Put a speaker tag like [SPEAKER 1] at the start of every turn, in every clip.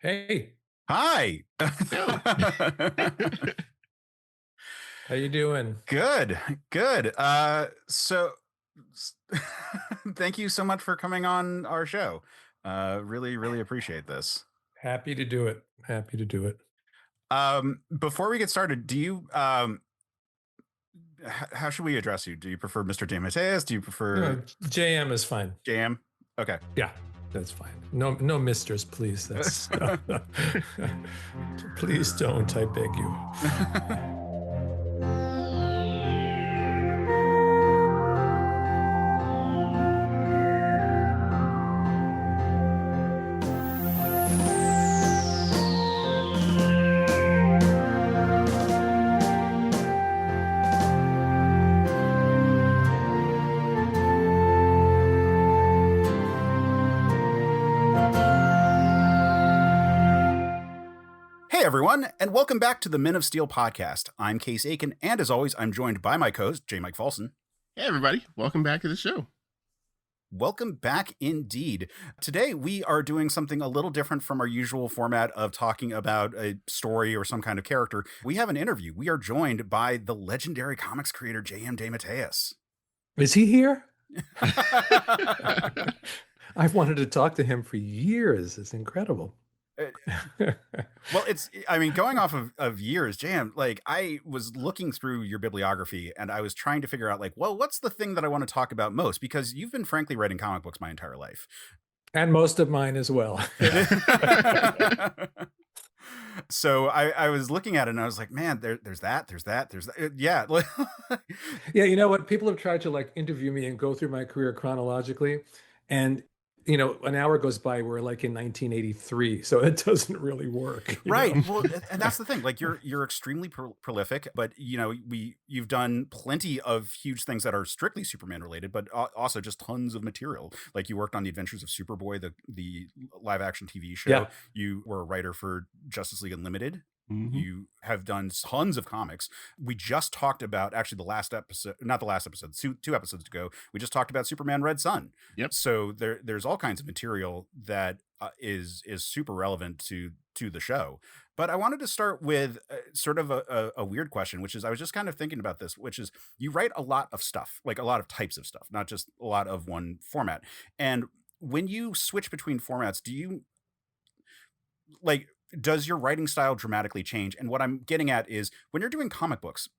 [SPEAKER 1] Hey,
[SPEAKER 2] Hi.
[SPEAKER 1] how you doing?
[SPEAKER 2] Good, good. S- thank you so much for coming on our show. Really appreciate this.
[SPEAKER 1] Happy to do it. Happy to do it.
[SPEAKER 2] Before we get started, do you how should we address you? Do you prefer Mr. DeMatteis? Do you prefer
[SPEAKER 1] JM is fine.
[SPEAKER 2] JM? Okay.
[SPEAKER 1] Yeah, that's fine. No misters, please. That's please don't, I beg you.
[SPEAKER 2] Hey everyone, and welcome back to the Men of Steel podcast. I'm Case Aiken, and as always, I'm joined by my co-host, Jmike Folson.
[SPEAKER 3] Hey everybody, welcome back to the show.
[SPEAKER 2] Welcome back indeed. Today we are doing something a little different from our usual format of talking about a story or some kind of character. We have an interview. We are joined by the legendary comics creator JM DeMatteis.
[SPEAKER 1] Is he here? I've wanted to talk to him for years. It's incredible.
[SPEAKER 2] Well, going off of years, JM, like I was looking through your bibliography and I was trying to figure out what's the thing that I want to talk about most? Because you've been frankly writing comic books my entire life.
[SPEAKER 1] And most of mine as well.
[SPEAKER 2] So I was looking at it and I was like, man, there's that. Yeah.
[SPEAKER 1] Yeah, you know what? People have tried to interview me and go through my career chronologically. And an hour goes by, we're like in 1983, so it doesn't really work.
[SPEAKER 2] Right. Well, and that's the thing. Like you're extremely prolific, but you've done plenty of huge things that are strictly Superman related, but also just tons of material. Like you worked on the Adventures of Superboy, the live action TV show.
[SPEAKER 1] Yeah.
[SPEAKER 2] You were a writer for Justice League Unlimited.
[SPEAKER 3] Mm-hmm.
[SPEAKER 2] You have done tons of comics. We just talked about actually the last episode, not the last episode, two episodes ago. We just talked about Superman Red Sun.
[SPEAKER 3] Yep.
[SPEAKER 2] So there's all kinds of material that is super relevant to the show. But I wanted to start with sort of a weird question, which is I was just kind of thinking about this, which is you write a lot of stuff, like a lot of types of stuff, not just a lot of one format. And when you switch between formats, do you does your writing style dramatically change? And what I'm getting at is when you're doing comic books,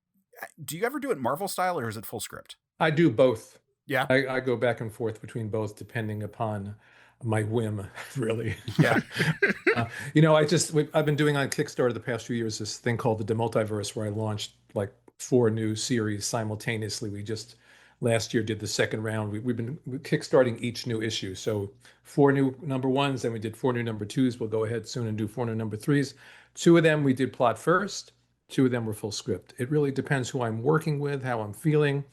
[SPEAKER 2] do you ever do it Marvel style or is it full script?
[SPEAKER 1] I do both.
[SPEAKER 2] Yeah.
[SPEAKER 1] I go back and forth between both depending upon my whim, really.
[SPEAKER 2] Yeah.
[SPEAKER 1] I've been doing on Kickstarter the past few years this thing called the DeMultiverse, where I launched like 4 new series simultaneously. We just last year did the second round. We've been kickstarting each new issue. So 4 new number ones, then we did 4 new number twos. We'll go ahead soon and do 4 new number threes. 2 of them we did plot first. 2 of them were full script. It really depends who I'm working with, how I'm feeling.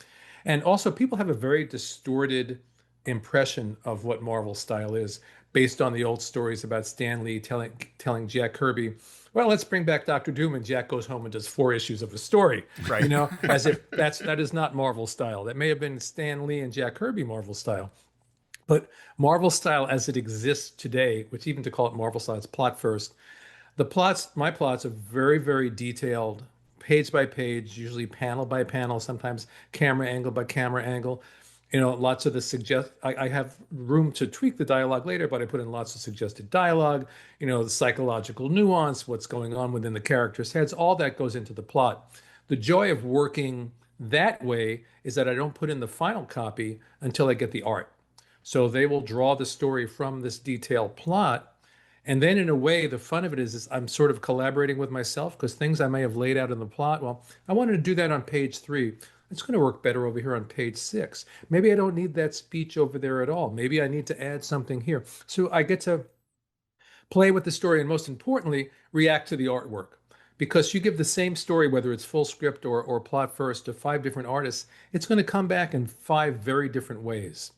[SPEAKER 1] And also people have a very distorted impression of what Marvel style is based on the old stories about Stan Lee telling Jack Kirby, well, let's bring back Dr. Doom, and Jack goes home and does 4 issues of a story.
[SPEAKER 2] Right.
[SPEAKER 1] As if that is not Marvel style. That may have been Stan Lee and Jack Kirby Marvel style. But Marvel style as it exists today, which even to call it Marvel style, it's plot first. My plots are very, very detailed, page by page, usually panel by panel, sometimes camera angle by camera angle. Lots of I have room to tweak the dialogue later, but I put in lots of suggested dialogue, the psychological nuance, what's going on within the characters' heads, all that goes into the plot. The joy of working that way is that I don't put in the final copy until I get the art. So they will draw the story from this detailed plot. And then in a way, the fun of it is I'm sort of collaborating with myself because things I may have laid out in the plot, well, I wanted to do that on page 3. It's going to work better over here on page 6. Maybe I don't need that speech over there at all. Maybe I need to add something here. So I get to play with the story and most importantly, react to the artwork. Because you give the same story, whether it's full script or plot first, to 5 different artists, it's going to come back in 5 very different ways.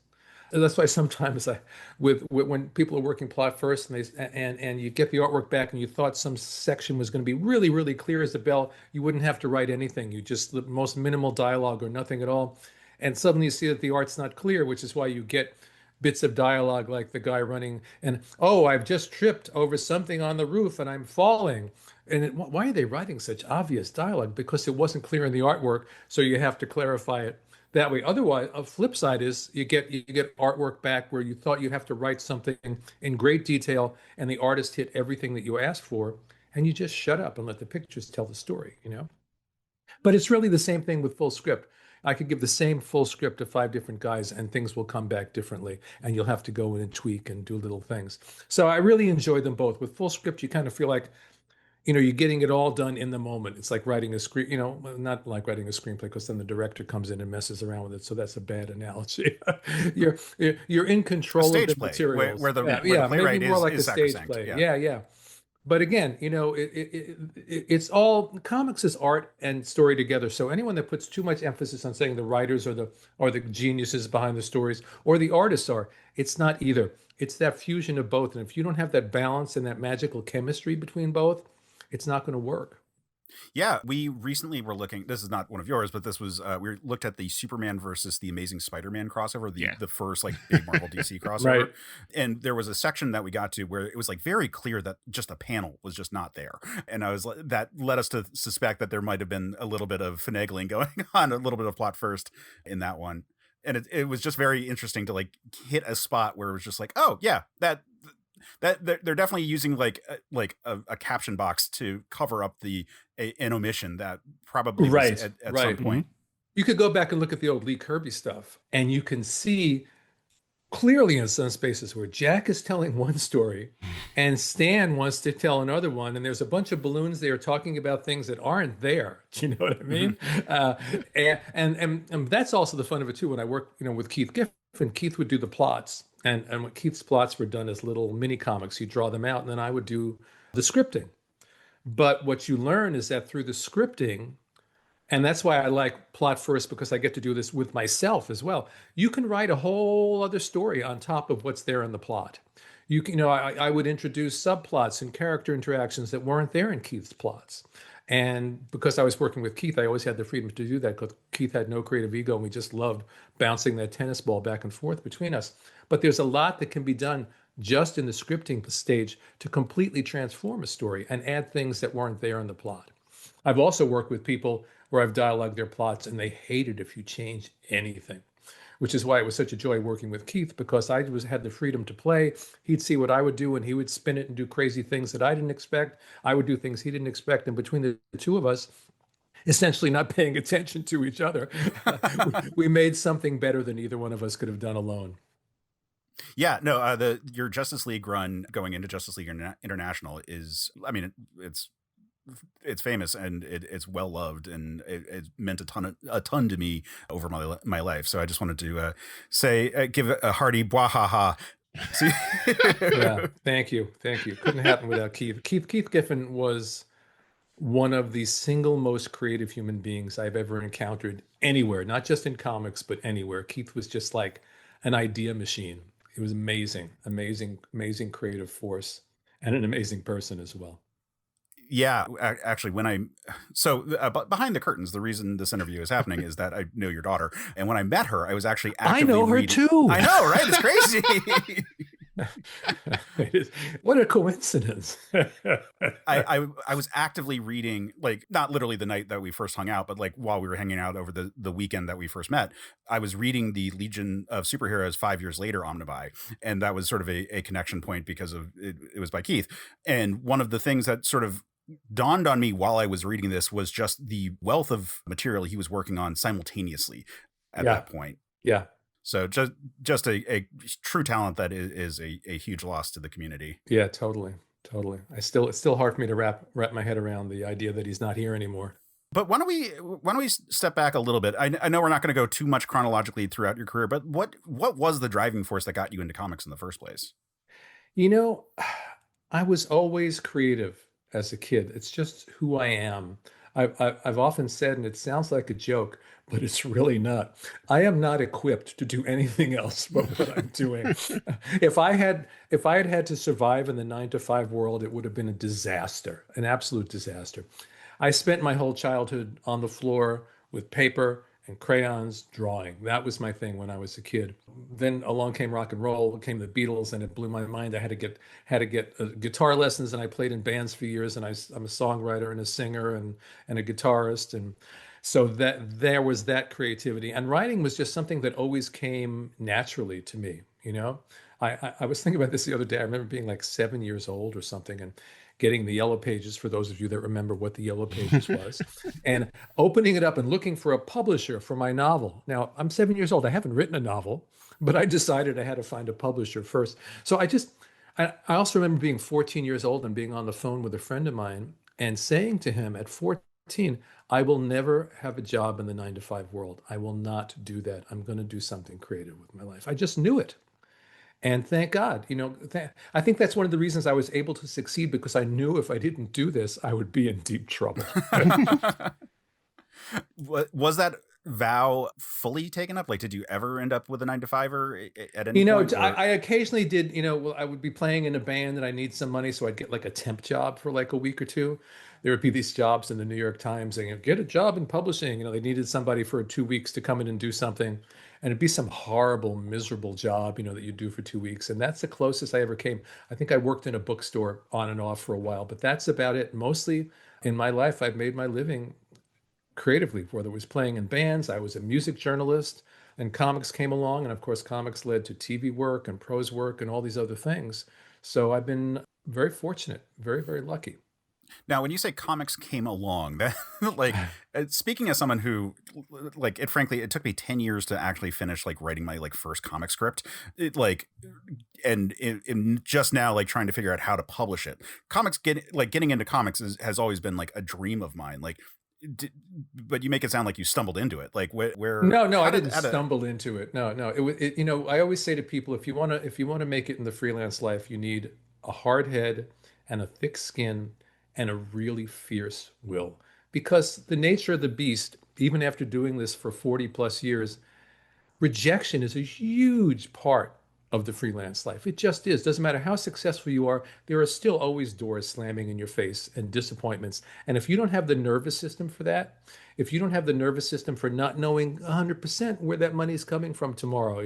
[SPEAKER 1] That's why sometimes when people are working plot first and you get the artwork back and you thought some section was going to be really, really clear as a bell, you wouldn't have to write anything. You just the most minimal dialogue or nothing at all. And suddenly you see that the art's not clear, which is why you get bits of dialogue like the guy running and, oh, I've just tripped over something on the roof and I'm falling. And why are they writing such obvious dialogue? Because it wasn't clear in the artwork, so you have to clarify it that way. Otherwise, a flip side is you get artwork back where you thought you'd have to write something in great detail, and the artist hit everything that you asked for, and you just shut up and let the pictures tell the story, you know? But it's really the same thing with full script. I could give the same full script to 5 different guys, and things will come back differently, and you'll have to go in and tweak and do little things. So I really enjoy them both. With full script, you kind of feel like, you're getting it all done in the moment. It's like writing a screen, not like writing a screenplay, because then the director comes in and messes around with it. So that's a bad analogy. You're in
[SPEAKER 2] A
[SPEAKER 1] control of
[SPEAKER 2] stage
[SPEAKER 1] the
[SPEAKER 2] play
[SPEAKER 1] materials.
[SPEAKER 2] where the
[SPEAKER 1] Yeah,
[SPEAKER 2] playwright
[SPEAKER 1] maybe more like
[SPEAKER 2] is
[SPEAKER 1] a stage
[SPEAKER 2] sacrosanct.
[SPEAKER 1] play.
[SPEAKER 2] Yeah.
[SPEAKER 1] Yeah. But again, it's all comics is art and story together. So anyone that puts too much emphasis on saying the writers or the geniuses behind the stories or the artists are, it's not either. It's that fusion of both. And if you don't have that balance and that magical chemistry between both, it's not going to work.
[SPEAKER 2] Yeah, we recently were looking. This is not one of yours, but this was we looked at the Superman versus the Amazing Spider-Man crossover, the
[SPEAKER 3] Yeah.
[SPEAKER 2] the first like big Marvel DC crossover,
[SPEAKER 1] Right.
[SPEAKER 2] and there was a section that we got to where it was like very clear that just a panel was just not there, and I was that led us to suspect that there might have been a little bit of finagling going on, a little bit of plot first in that one, and it was just very interesting to like hit a spot where it was just like, oh yeah, that they're definitely using like a caption box to cover up an omission that probably was
[SPEAKER 1] Right.
[SPEAKER 2] at some
[SPEAKER 1] Right.
[SPEAKER 2] point.
[SPEAKER 1] You could go back and look at the old Lee Kirby stuff, and you can see clearly in some spaces where Jack is telling one story and Stan wants to tell another one, and there's a bunch of balloons there talking about things that aren't there. Do you know what I mean? And that's also the fun of it too. When I worked, with Keith Giffen, Keith would do the plots, and when Keith's plots were done as little mini comics, he'd draw them out, and then I would do the scripting. But what you learn is that through the scripting, and that's why I like plot first, because I get to do this with myself as well. You can write a whole other story on top of what's there in the plot. I would introduce subplots and character interactions that weren't there in Keith's plots. And because I was working with Keith, I always had the freedom to do that, because Keith had no creative ego and we just loved bouncing that tennis ball back and forth between us. But there's a lot that can be done just in the scripting stage to completely transform a story and add things that weren't there in the plot. I've also worked with people where I've dialogued their plots and they hate it if you change anything, which is why it was such a joy working with Keith, because I had the freedom to play. He'd see what I would do and he would spin it and do crazy things that I didn't expect. I would do things he didn't expect. And between the two of us, essentially not paying attention to each other, we made something better than either one of us could have done alone.
[SPEAKER 2] Yeah, no, your Justice League run going into Justice League International is, I mean, it's famous and it's well loved, and it meant a ton to me over my life. So I just wanted to give a hearty bwahaha.
[SPEAKER 1] Yeah, thank you. Couldn't happen without Keith. Keith Giffen was one of the single most creative human beings I've ever encountered anywhere, not just in comics, but anywhere. Keith was just like an idea machine. It was amazing creative force, and an amazing person as well.
[SPEAKER 2] Yeah, actually, behind the curtains, the reason this interview is happening is that I know your daughter, and when I met her, I was actually actively
[SPEAKER 1] I know her
[SPEAKER 2] reading.
[SPEAKER 1] too.
[SPEAKER 2] I know, right? It's crazy.
[SPEAKER 1] What a coincidence.
[SPEAKER 2] I was actively reading, like not literally the night that we first hung out, but like while we were hanging out over the weekend that we first met, I was reading the Legion of Superheroes 5 years later omnibuy, and that was sort of a connection point because of it was by Keith. And one of the things that sort of dawned on me while I was reading this was just the wealth of material he was working on simultaneously at that point.
[SPEAKER 1] Yeah.
[SPEAKER 2] So just a true talent that is a huge loss to the community.
[SPEAKER 1] Yeah, totally. It's still hard for me to wrap my head around the idea that he's not here anymore.
[SPEAKER 2] But why don't we step back a little bit? I know we're not going to go too much chronologically throughout your career, but what was the driving force that got you into comics in the first place?
[SPEAKER 1] I was always creative as a kid. It's just who I am. I've often said, and it sounds like a joke, but it's really not. I am not equipped to do anything else but what I'm doing. If I had had to survive in the 9 to 5 world, it would have been a disaster, an absolute disaster. I spent my whole childhood on the floor with paper and crayons, drawing. That was my thing when I was a kid. Then along came rock and roll, came the Beatles, and it blew my mind. I had to get guitar lessons, and I played in bands for years. And I'm a songwriter and a singer and a guitarist, and so that there was that creativity. And writing was just something that always came naturally to me. I was thinking about this the other day. I remember being like 7 years old or something, and getting the Yellow Pages, for those of you that remember what the Yellow Pages was, and opening it up and looking for a publisher for my novel. Now, I'm 7 years old. I haven't written a novel, but I decided I had to find a publisher first. So I also remember being 14 years old and being on the phone with a friend of mine and saying to him at 14, I will never have a job in the 9 to 5 world. I will not do that. I'm going to do something creative with my life. I just knew it. And thank God, I think that's one of the reasons I was able to succeed, because I knew if I didn't do this, I would be in deep trouble.
[SPEAKER 2] Was that vow fully taken up? Like, did you ever end up with a 9 to 5er at any point?
[SPEAKER 1] I occasionally did, well, I would be playing in a band and I need some money, so I'd get like a temp job for like a week or two. There would be these jobs in the New York Times saying, get a job in publishing. They needed somebody for 2 weeks to come in and do something. And it'd be some horrible, miserable job, that you do for 2 weeks. And that's the closest I ever came. I think I worked in a bookstore on and off for a while, but that's about it. Mostly in my life, I've made my living creatively, whether it was playing in bands. I was a music journalist, and comics came along. And of course, comics led to TV work and prose work and all these other things. So I've been very fortunate, very, very lucky.
[SPEAKER 2] Now, when you say comics came along, that like speaking as someone who like it took me 10 years to actually finish like writing my like first comic script. It like and in just now like trying to figure out how to publish it. Getting into comics has always been like a dream of mine. Like but you make it sound like you stumbled into it. Like where
[SPEAKER 1] No, I didn't stumble into it. No, no. I always say to people, if you want to make it in the freelance life, you need a hard head and a thick skin and a really fierce will. Because the nature of the beast, even after doing this for 40 plus years, rejection is a huge part of the freelance life. It just is. Doesn't matter how successful you are, there are still always doors slamming in your face and disappointments. And if you don't have the nervous system for that, if you don't have the nervous system for not knowing 100% where that money is coming from tomorrow,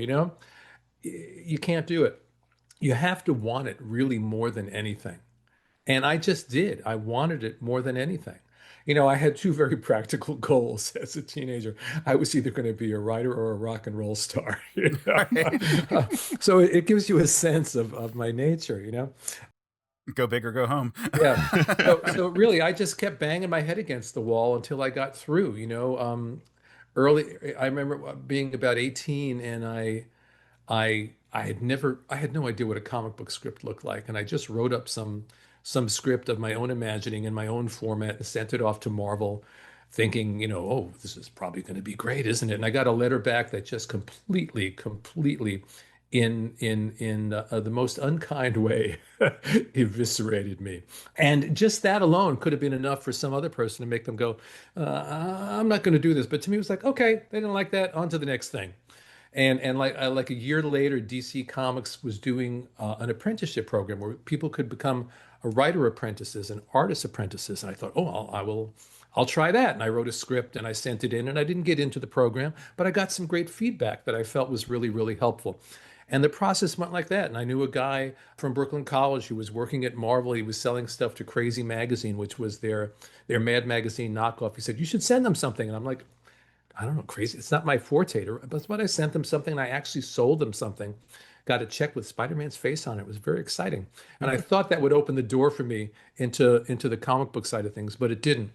[SPEAKER 1] you can't do it. You have to want it really more than anything. And I just did. I wanted it more than anything. I had two very practical goals as a teenager. I was either going to be a writer or a rock and roll star. So it gives you a sense of my nature.
[SPEAKER 2] Go big or go home.
[SPEAKER 1] Yeah. So really, I just kept banging my head against the wall until I got through. Early, I remember being about 18, and I had no idea what a comic book script looked like, and I just wrote up some script of my own imagining in my own format and sent it off to Marvel, thinking, oh, this is probably going to be great, isn't it? And I got a letter back that just completely, in the most unkind way, eviscerated me. And just that alone could have been enough for some other person to make them go, I'm not going to do this. But to me, it was like, okay, they didn't like that. On to the next thing. And like a year later, DC Comics was doing an apprenticeship program where people could become a writer apprentices and artist apprentices. And I thought, oh, I'll try that. And I wrote a script and I sent it in, and I didn't get into the program, but I got some great feedback that I felt was really, really helpful. And the process went like that. And I knew a guy from Brooklyn College who was working at Marvel. He was selling stuff to Crazy Magazine, which was their Mad Magazine knockoff. He said, you should send them something. And I'm like, I don't know, crazy. It's not my forte. But I sent them something, and I actually sold them something. Got a check with Spider-Man's face on it. It was very exciting. And I thought that would open the door for me into the comic book side of things, but it didn't.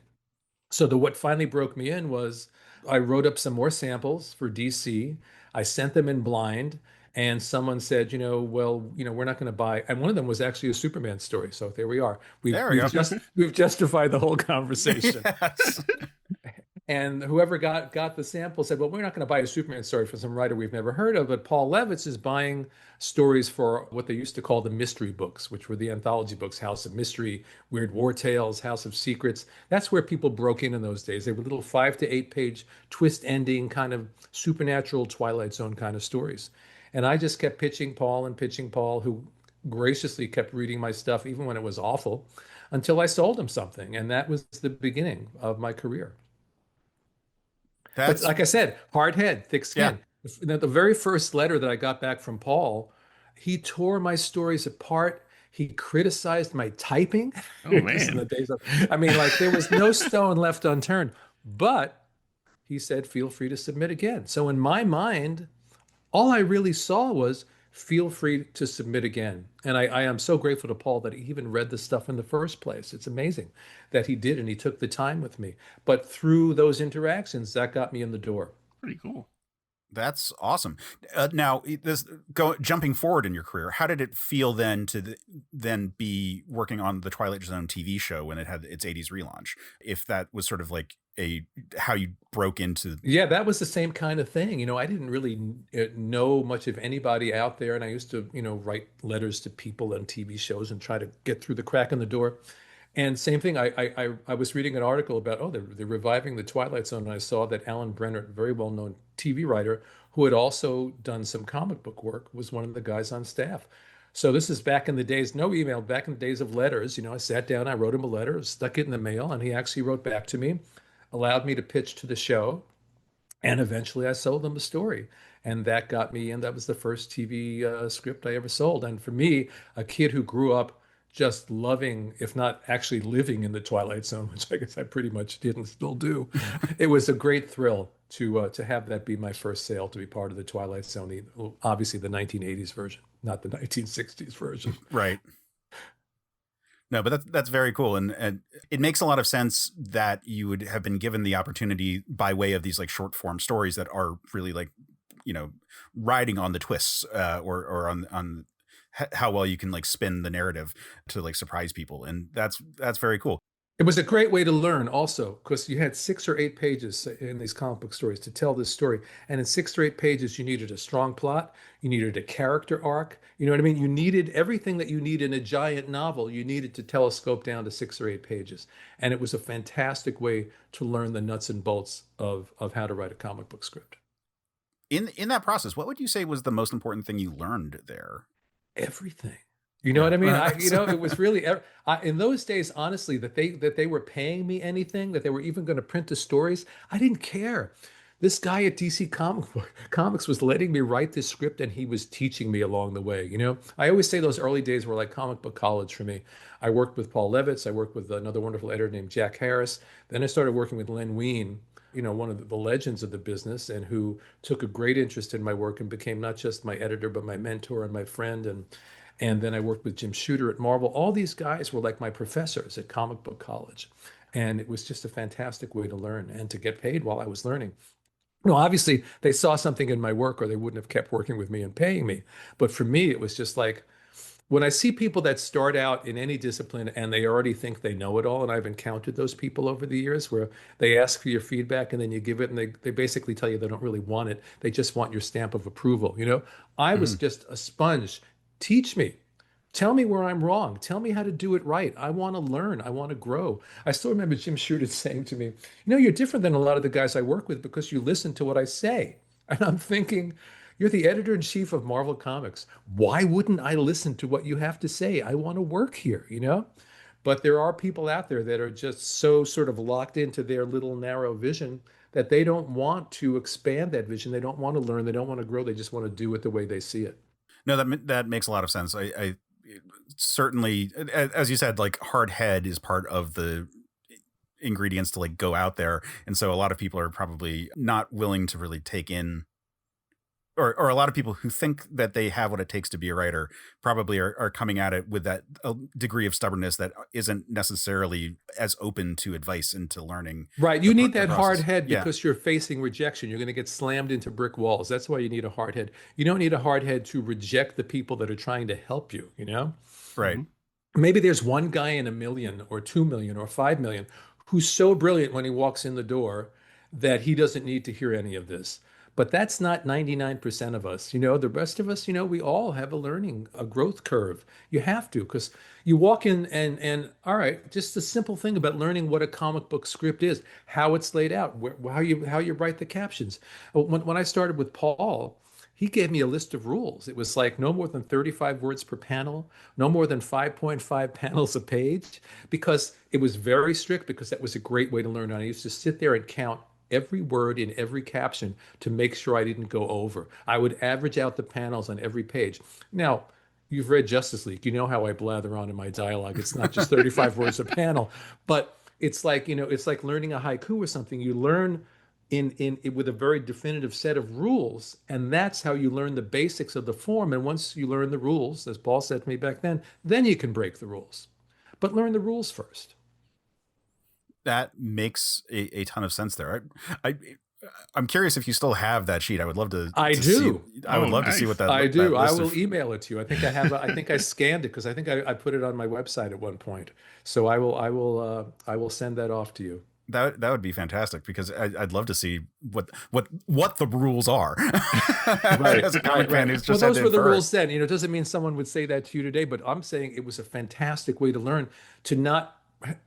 [SPEAKER 1] So what finally broke me in was I wrote up some more samples for DC. I sent them in blind, and someone said, well, we're not going to buy. And one of them was actually a Superman story. So there we are. We've justified the whole conversation.
[SPEAKER 2] Yes.
[SPEAKER 1] And whoever got the sample said, well, we're not going to buy a Superman story from some writer we've never heard of, but Paul Levitz is buying stories for what they used to call the mystery books, which were the anthology books, House of Mystery, Weird War Tales, House of Secrets. That's where people broke in those days. They were little 5 to 8 page twist ending kind of supernatural Twilight Zone kind of stories. And I just kept pitching Paul, who graciously kept reading my stuff, even when it was awful, until I sold him something. And that was the beginning of my career. But
[SPEAKER 2] That's
[SPEAKER 1] like I said, hard head, thick
[SPEAKER 2] yeah.
[SPEAKER 1] skin. The very first letter that I got back from Paul, he tore my stories apart. He criticized my typing.
[SPEAKER 3] Oh
[SPEAKER 1] This is in
[SPEAKER 3] man.
[SPEAKER 1] the days of, I mean, like there was no stone left unturned. But he said, feel free to submit again. So in my mind, all I really saw was feel free to submit again. And I am so grateful to Paul that he even read the stuff in the first place. It's amazing that he did and he took the time with me. But through those interactions, that got me in the door.
[SPEAKER 3] Pretty cool.
[SPEAKER 2] That's awesome. Now, jumping forward in your career, how did it feel then then be working on the Twilight Zone TV show when it had its '80s relaunch? If that was sort of like a how you broke into.
[SPEAKER 1] Yeah, that was the same kind of thing. I didn't really know much of anybody out there. And I used to, write letters to people on TV shows and try to get through the crack in the door. And same thing, I was reading an article about, oh, they're reviving the Twilight Zone. And I saw that Alan Brennert, a very well-known TV writer, who had also done some comic book work, was one of the guys on staff. So this is back in the days, no email, back in the days of letters. I sat down, I wrote him a letter, stuck it in the mail, and he actually wrote back to me, allowed me to pitch to the show. And eventually I sold them a story. And that got me in. That was the first TV script I ever sold. And for me, a kid who grew up just loving, if not actually living in the Twilight Zone, which I guess I pretty much did and still do, it was a great thrill to have that be my first sale, to be part of the Twilight Zone. Obviously the 1980s version, not the 1960s version.
[SPEAKER 2] Right. No, but that's very cool, and it makes a lot of sense that you would have been given the opportunity by way of these like short form stories that are really like, riding on the twists or on how well you can like spin the narrative to like surprise people, and that's very cool.
[SPEAKER 1] It was a great way to learn also, because you had 6 or 8 pages in these comic book stories to tell this story. And in 6 or 8 pages, you needed a strong plot, you needed a character arc. You know what I mean? You needed everything that you need in a giant novel, you needed to telescope down to 6 or 8 pages. And it was a fantastic way to learn the nuts and bolts of how to write a comic book script.
[SPEAKER 2] In that process, what would you say was the most important thing you learned there?
[SPEAKER 1] Everything. You know what I mean? It was really in those days, honestly, that they were paying me anything, that they were even going to print the stories. I didn't care. This guy at DC Comics was letting me write this script, and he was teaching me along the way. I always say those early days were like comic book college for me. I worked with Paul Levitz. I worked with another wonderful editor named Jack Harris. Then I started working with Len Wein, one of the legends of the business, and who took a great interest in my work and became not just my editor, but my mentor and my friend. And then I worked with Jim Shooter at Marvel. All these guys were like my professors at comic book college. And it was just a fantastic way to learn and to get paid while I was learning. Obviously, they saw something in my work or they wouldn't have kept working with me and paying me. But for me, it was just like, when I see people that start out in any discipline and they already think they know it all, and I've encountered those people over the years where they ask for your feedback and then you give it and they basically tell you they don't really want it. They just want your stamp of approval. I was just a sponge. Teach me. Tell me where I'm wrong. Tell me how to do it right. I want to learn. I want to grow. I still remember Jim Shooter saying to me, you're different than a lot of the guys I work with because you listen to what I say. And I'm thinking, you're the editor-in-chief of Marvel Comics. Why wouldn't I listen to what you have to say? I want to work here, But there are people out there that are just so sort of locked into their little narrow vision that they don't want to expand that vision. They don't want to learn. They don't want to grow. They just want to do it the way they see it.
[SPEAKER 2] No, that makes a lot of sense. I certainly, as you said, like hard head is part of the ingredients to like go out there, and so a lot of people are probably not willing to really take in, or a lot of people who think that they have what it takes to be a writer probably are coming at it with that degree of stubbornness that isn't necessarily as open to advice and to learning.
[SPEAKER 1] Right. You need that hard
[SPEAKER 2] process.
[SPEAKER 1] head
[SPEAKER 2] Yeah.
[SPEAKER 1] because you're facing rejection. You're going to get slammed into brick walls. That's why you need a hard head. You don't need a hard head to reject the people that are trying to help you,
[SPEAKER 2] Right.
[SPEAKER 1] Maybe there's one guy in 1 million or 2 million or 5 million who's so brilliant when he walks in the door that he doesn't need to hear any of this. But that's not 99% of us. The rest of us, we all have a growth curve. You have to, because you walk in and all right, just the simple thing about learning what a comic book script is, how it's laid out, how you write the captions. When I started with Paul, he gave me a list of rules. It was like no more than 35 words per panel, no more than 5.5 panels a page, because it was very strict, because that was a great way to learn. And I used to sit there and count every word in every caption to make sure I didn't go over. I would average out the panels on every page. Now, you've read Justice League. You know how I blather on in my dialogue. It's not just 35 words a panel, but it's like, it's like learning a haiku or something. You learn with a very definitive set of rules, and that's how you learn the basics of the form. And once you learn the rules, as Paul said to me back then you can break the rules. But learn the rules first.
[SPEAKER 2] That makes a ton of sense there. I I'm curious if you still have that sheet. I would love
[SPEAKER 1] I
[SPEAKER 2] to see.
[SPEAKER 1] do.
[SPEAKER 2] I would
[SPEAKER 3] Oh,
[SPEAKER 2] love to see
[SPEAKER 3] nice.
[SPEAKER 2] what that.
[SPEAKER 1] I
[SPEAKER 2] That
[SPEAKER 1] do. I
[SPEAKER 2] list
[SPEAKER 1] will
[SPEAKER 2] of
[SPEAKER 1] email it to you. I think I have. I think I scanned it because I think I put it on my website at one point. So I will send that off to you.
[SPEAKER 2] that would be fantastic because I'd love to see what the rules are
[SPEAKER 1] Right,
[SPEAKER 2] as a
[SPEAKER 1] right,
[SPEAKER 2] comic fan
[SPEAKER 1] right.
[SPEAKER 2] who's
[SPEAKER 1] Well,
[SPEAKER 2] just had
[SPEAKER 1] those
[SPEAKER 2] to
[SPEAKER 1] were the
[SPEAKER 2] infer it.
[SPEAKER 1] rules then. It doesn't mean someone would say that to you today, but I'm saying it was a fantastic way to learn, to not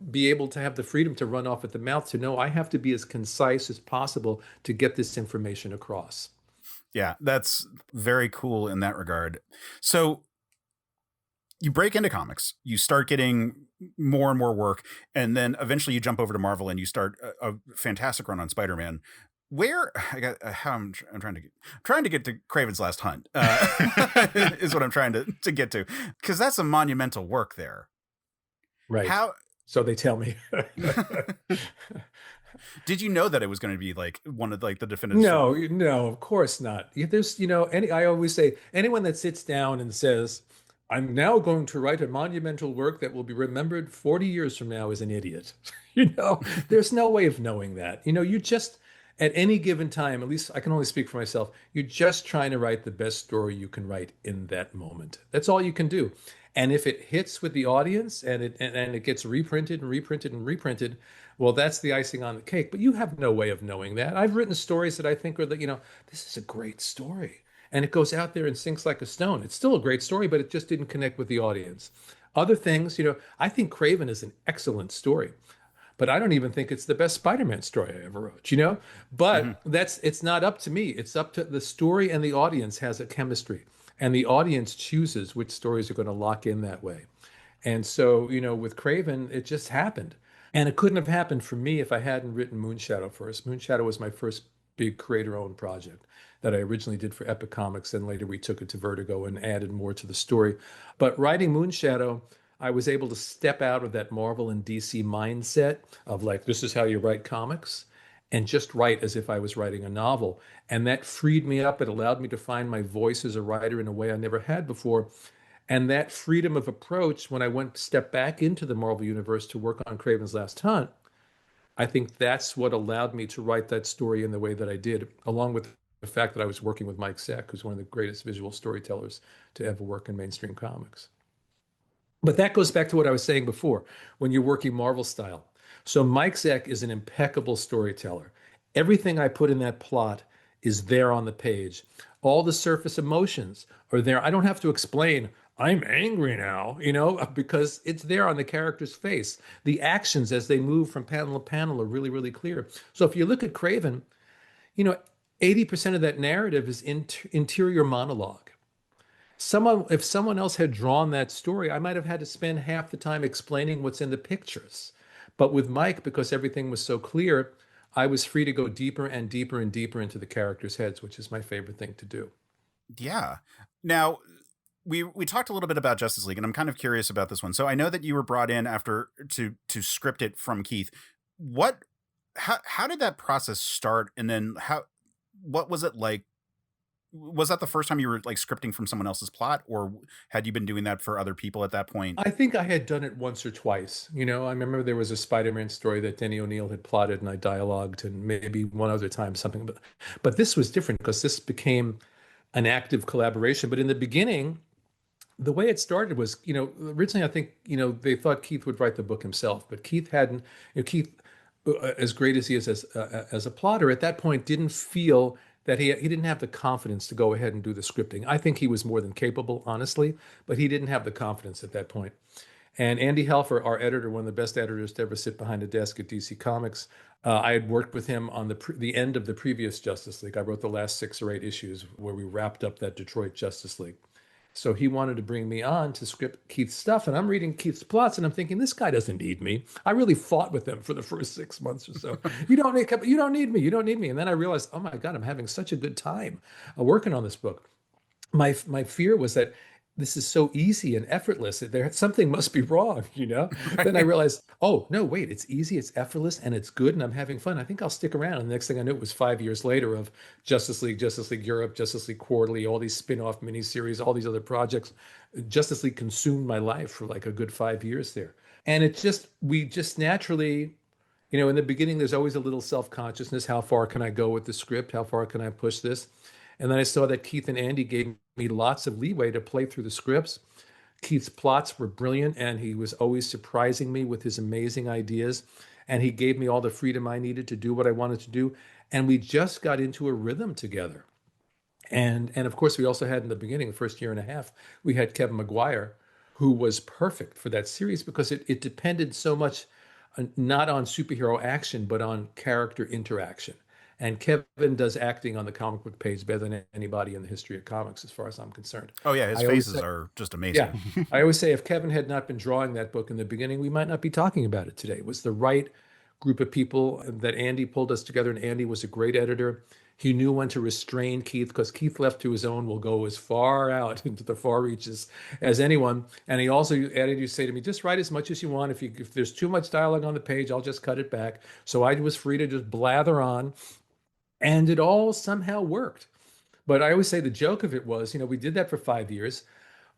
[SPEAKER 1] be able to have the freedom to run off at the mouth, to know I have to be as concise as possible to get this information across.
[SPEAKER 2] Yeah, that's very cool in that regard. So you break into comics, you start getting more and more work, and then eventually you jump over to Marvel and you start a fantastic run on Spider-Man. Where I got how I'm trying to get to Kraven's Last Hunt is what I'm trying to get to, because that's a monumental work there.
[SPEAKER 1] Right.
[SPEAKER 2] How
[SPEAKER 1] So they tell me.
[SPEAKER 2] did you know that it was going to be like one of like the definitive
[SPEAKER 1] No, no, of course not. There's, I always say anyone that sits down and says, I'm now going to write a monumental work that will be remembered 40 years from now is an idiot. There's no way of knowing that. You just, at any given time, at least I can only speak for myself, you're just trying to write the best story you can write in that moment. That's all you can do. And if it hits with the audience and it gets reprinted and reprinted and reprinted, well, that's the icing on the cake. But you have no way of knowing that. I've written stories that I think are that, this is a great story. And it goes out there and sinks like a stone. It's still a great story, but it just didn't connect with the audience. Other things, I think Kraven is an excellent story, but I don't even think it's the best Spider-Man story I ever wrote.
[SPEAKER 2] Mhm.
[SPEAKER 1] But it's not up to me. It's up to the story, and the audience has a chemistry. And the audience chooses which stories are going to lock in that way. And so, with Kraven, it just happened. And it couldn't have happened for me if I hadn't written Moonshadow first. Moonshadow was my first big creator-owned project that I originally did for Epic Comics, and later we took it to Vertigo and added more to the story. But writing Moonshadow, I was able to step out of that Marvel and DC mindset of like, this is how you write comics, and just write as if I was writing a novel. And that freed me up. It allowed me to find my voice as a writer in a way I never had before. And that freedom of approach, when I went step back into the Marvel Universe to work on Kraven's Last Hunt, I think that's what allowed me to write that story in the way that I did, along with the fact that I was working with Mike Zeck, who's one of the greatest visual storytellers to ever work in mainstream comics. But that goes back to what I was saying before, when you're working Marvel style. So Mike Zeck is an impeccable storyteller. Everything I put in that plot is there on the page. All the surface emotions are there. I don't have to explain, I'm angry now, because it's there on the character's face. The actions as they move from panel to panel are really, really clear. So if you look at Kraven, you know, 80% of that narrative is interior monologue. If someone else had drawn that story, I might have had to spend half the time explaining what's in the pictures. But with Mike, because everything was so clear, I was free to go deeper and deeper and deeper into the characters' heads, which is my favorite thing to do.
[SPEAKER 2] Yeah. Now we talked a little bit about Justice League, and I'm kind of curious about this one. So I know that you were brought in after to script it from Keith. What how did that process start, and then what was it like? Was that the first time you were like scripting from someone else's plot, or had you been doing that for other people at that point?
[SPEAKER 1] I think I had done it once or twice. I remember there was a Spider-Man story that Denny O'Neil had plotted and I dialogued, and maybe one other time something. But this was different because this became an active collaboration. But in the beginning, the way it started was, originally I think, they thought Keith would write the book himself, but Keith hadn't, Keith, as great as he is as a plotter, at that point didn't feel that he didn't have the confidence to go ahead and do the scripting. I think he was more than capable, honestly, but he didn't have the confidence at that point. And Andy Helfer, our editor, one of the best editors to ever sit behind a desk at DC Comics, I had worked with him on the end of the previous Justice League. I wrote the last 6 or 8 issues where we wrapped up that Detroit Justice League. So he wanted to bring me on to script Keith's stuff. And I'm reading Keith's plots and I'm thinking, this guy doesn't need me. I really fought with him for the first 6 months or so. You don't need me. You don't need me. And then I realized, oh my God, I'm having such a good time working on this book. My fear was that this is so easy and effortless. There something must be wrong, you know? Then I
[SPEAKER 2] Right.
[SPEAKER 1] realized, oh no, wait, it's easy, it's effortless, and it's good, and I'm having fun. I think I'll stick around. And the next thing I knew, it was 5 years later of Justice League Europe, Justice League Quarterly, all these spin-off miniseries, all these other projects. Justice League consumed my life for like a good 5 years there. And it just we just naturally, in the beginning, there's always a little self-consciousness. How far can I go with the script? How far can I push this? And then I saw that Keith and Andy gave me lots of leeway to play through the scripts. Keith's plots were brilliant, and he was always surprising me with his amazing ideas. And he gave me all the freedom I needed to do what I wanted to do. And we just got into a rhythm together. And of course, we also had in the beginning, the first year and a half, we had Kevin McGuire, who was perfect for that series because it depended so much not on superhero action, but on character interaction. And Kevin does acting on the comic book page better than anybody in the history of comics, as far as I'm concerned.
[SPEAKER 2] Oh yeah, his
[SPEAKER 1] I always
[SPEAKER 2] faces
[SPEAKER 1] say,
[SPEAKER 2] are just
[SPEAKER 1] yeah,
[SPEAKER 2] amazing.
[SPEAKER 1] I always say if Kevin had not been drawing that book in the beginning, we might not be talking about it today. It was the right group of people that Andy pulled us together, and Andy was a great editor. He knew when to restrain Keith because Keith left to his own will go as far out into the far reaches as anyone. And he also added, you say to me, just write as much as you want. If there's too much dialogue on the page, I'll just cut it back. So I was free to just blather on, and it all somehow worked. But I always say the joke of it was, we did that for 5 years.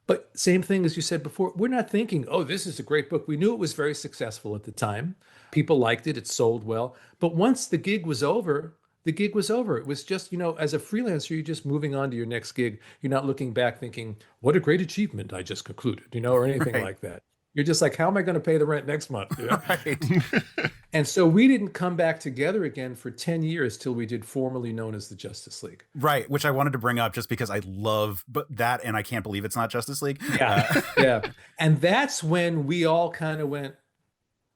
[SPEAKER 1] But same thing as you said before, we're not thinking, oh, this is a great book. We knew it was very successful at the time. People liked it, it sold well. But once the gig was over, the gig was over. It was just, as a freelancer, you're just moving on to your next gig. You're not looking back thinking, what a great achievement I just concluded, or anything
[SPEAKER 2] Right.
[SPEAKER 1] like that. You're just like, how am I going to pay the rent next month?
[SPEAKER 2] Right.
[SPEAKER 1] And so we didn't come back together again for 10 years till we did formerly known as the Justice League.
[SPEAKER 2] Right, which I wanted to bring up just because I love but that and I can't believe it's not Justice League.
[SPEAKER 1] Yeah. Yeah. And that's when we all kind of went,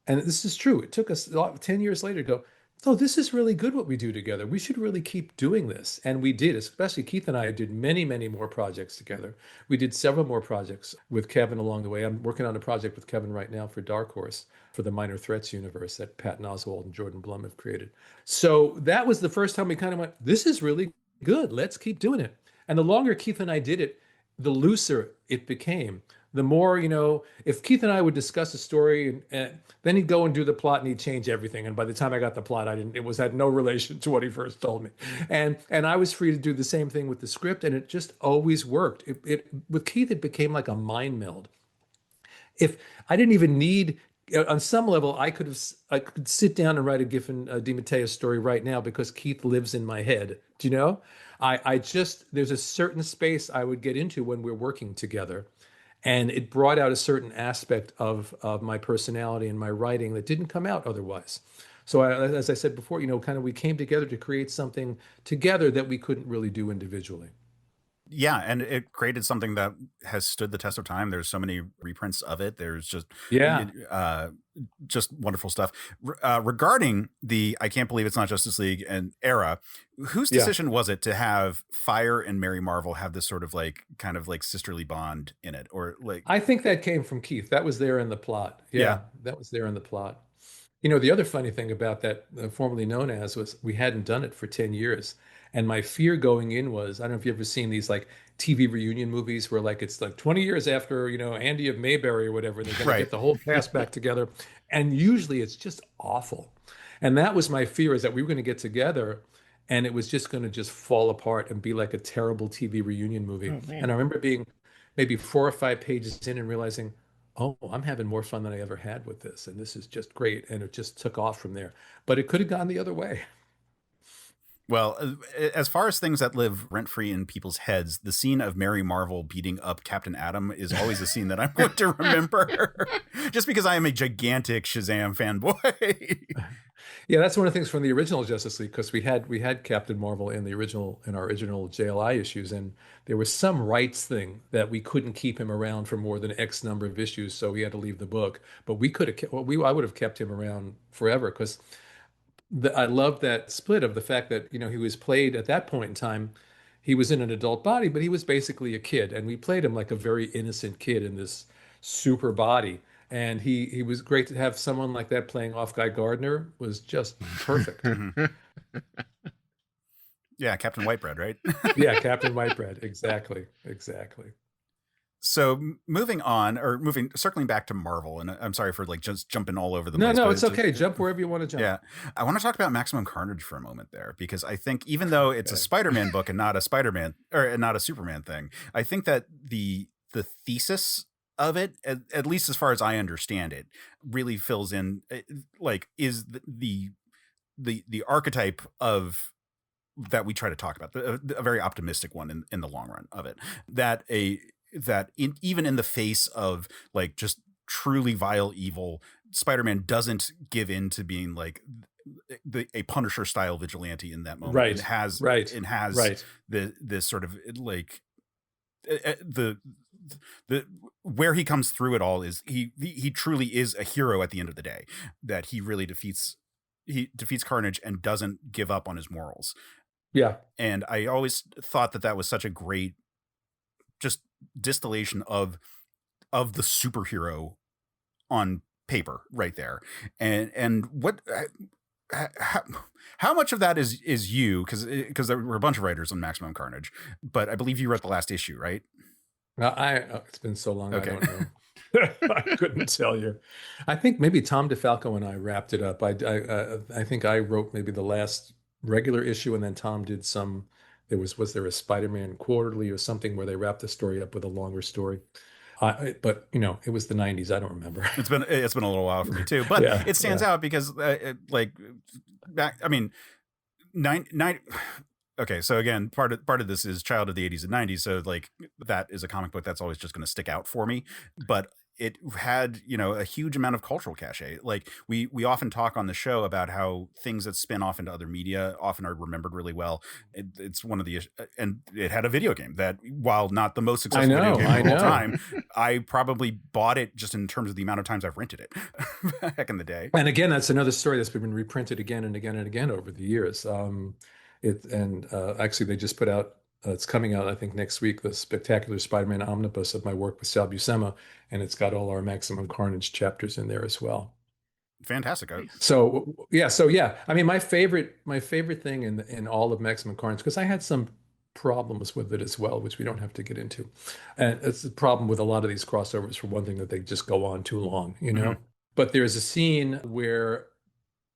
[SPEAKER 1] and this is true. It took us 10 years later to go, oh, this is really good what we do together. We should really keep doing this. And we did, especially Keith and I did many, many more projects together. We did several more projects with Kevin along the way. I'm working on a project with Kevin right now for Dark Horse for the Minor Threats universe that Patton Oswalt and Jordan Blum have created. So that was the first time we kind of went, this is really good. Let's keep doing it. And the longer Keith and I did it, the looser it became. The more, if Keith and I would discuss a story, and then he'd go and do the plot and he'd change everything. And by the time I got the plot, it had no relation to what he first told me. And I was free to do the same thing with the script, and it just always worked. With Keith, it became like a mind meld. If I didn't even need, on some level, I could sit down and write a Geoff and DeMatteis story right now because Keith lives in my head. Do you know? I just there's a certain space I would get into when we're working together, and it brought out a certain aspect of my personality and my writing that didn't come out otherwise. So as I said before, kind of we came together to create something together that we couldn't really do individually.
[SPEAKER 2] Yeah, and it created something that has stood the test of time. There's so many reprints of it. There's
[SPEAKER 1] Yeah,
[SPEAKER 2] uh, just wonderful stuff. Regarding the I can't believe it's not Justice League and era, whose
[SPEAKER 1] yeah.
[SPEAKER 2] decision was it to have Fire and Mary Marvel have this sort of like kind of like sisterly bond in it, or like
[SPEAKER 1] I think that came from Keith. That was there in the plot.
[SPEAKER 2] yeah,
[SPEAKER 1] Yeah, that was there in the plot. The other funny thing about that, formerly known as, was we hadn't done it for 10 years. And my fear going in was, I don't know if you've ever seen these like TV reunion movies where like it's like 20 years after, Andy of Mayberry or whatever, they're going to
[SPEAKER 2] right.
[SPEAKER 1] get the whole cast back together. And usually it's just awful. And that was my fear, is that we were going to get together and it was just going to just fall apart and be like a terrible TV reunion movie.
[SPEAKER 3] Oh man.
[SPEAKER 1] And I remember being maybe 4 or 5 pages in and realizing, oh, I'm having more fun than I ever had with this. And this is just great. And it just took off from there. But it could have gone the other way.
[SPEAKER 2] Well, as far as things that live rent free in people's heads, the scene of Mary Marvel beating up Captain Atom is always a scene that I'm going to remember, just because I am a gigantic Shazam fanboy.
[SPEAKER 1] Yeah, that's one of the things from the original Justice League, because we had Captain Marvel in our original JLI issues, and there was some rights thing that we couldn't keep him around for more than X number of issues, so he had to leave the book. But we could have kept, well, I would have kept him around forever because I love that split of the fact that he was played at that point in time. he was in an adult body, but he was basically a kid, and we played him like a very innocent kid in this super body. And he was great to have someone like that playing off Guy Gardner was just perfect.
[SPEAKER 2] Yeah, Captain Whitebread, right?
[SPEAKER 1] Yeah, Captain Whitebread. Exactly. Exactly.
[SPEAKER 2] So circling back to Marvel, and I'm sorry for like just jumping all over the place.
[SPEAKER 1] No,
[SPEAKER 2] but
[SPEAKER 1] it's okay. Jump wherever you want to jump.
[SPEAKER 2] Yeah, I want to talk about Maximum Carnage for a moment there, because I think even though it's a Spider-Man book and not a Spider-Man or not a Superman thing, I think that the thesis of it, at least as far as I understand it, really fills in like is the archetype of that we try to talk about, a very optimistic one in the long run of it, even in the face of like just truly vile evil, Spider-Man doesn't give in to being like a Punisher style vigilante in that moment.
[SPEAKER 1] Right.
[SPEAKER 2] It has this sort of like the where he comes through it all is he truly is a hero at the end of the day, that he really defeats Carnage and doesn't give up on his morals.
[SPEAKER 1] Yeah.
[SPEAKER 2] And I always thought that was such a great just distillation of the superhero on paper right there. And what how much of that is you, because there were a bunch of writers on Maximum Carnage, but I believe you wrote the last issue, right?
[SPEAKER 1] It's been so long.
[SPEAKER 2] Okay.
[SPEAKER 1] I don't know. I couldn't tell you. I think maybe Tom DeFalco and I wrapped it up. I think I wrote maybe the last regular issue, and then Tom did some. Was there a Spider-Man quarterly or something where they wrapped the story up with a longer story? But it was the 90s. I don't remember.
[SPEAKER 2] It's been a little while for me too, but it stands out because okay, so again, part of this is child of the 80s and 90s, so like that is a comic book that's always just going to stick out for me. But it had a huge amount of cultural cachet. Like we often talk on the show about how things that spin off into other media often are remembered really well. It's one of the, and it had a video game that, while not the most successful video game of all time, I probably bought it just in terms of the amount of times I've rented it back in the day.
[SPEAKER 1] And again, that's another story that's been reprinted again and again and again over the years. Actually, they just put out, it's coming out, I think, next week, the Spectacular Spider-Man Omnibus of my work with Sal Buscema, and it's got all our Maximum Carnage chapters in there as well.
[SPEAKER 2] Fantastic.
[SPEAKER 1] So yeah. I mean, my favorite thing in all of Maximum Carnage, because I had some problems with it as well, which we don't have to get into. And it's the problem with a lot of these crossovers, for one thing, that they just go on too long, Mm-hmm. But there's a scene where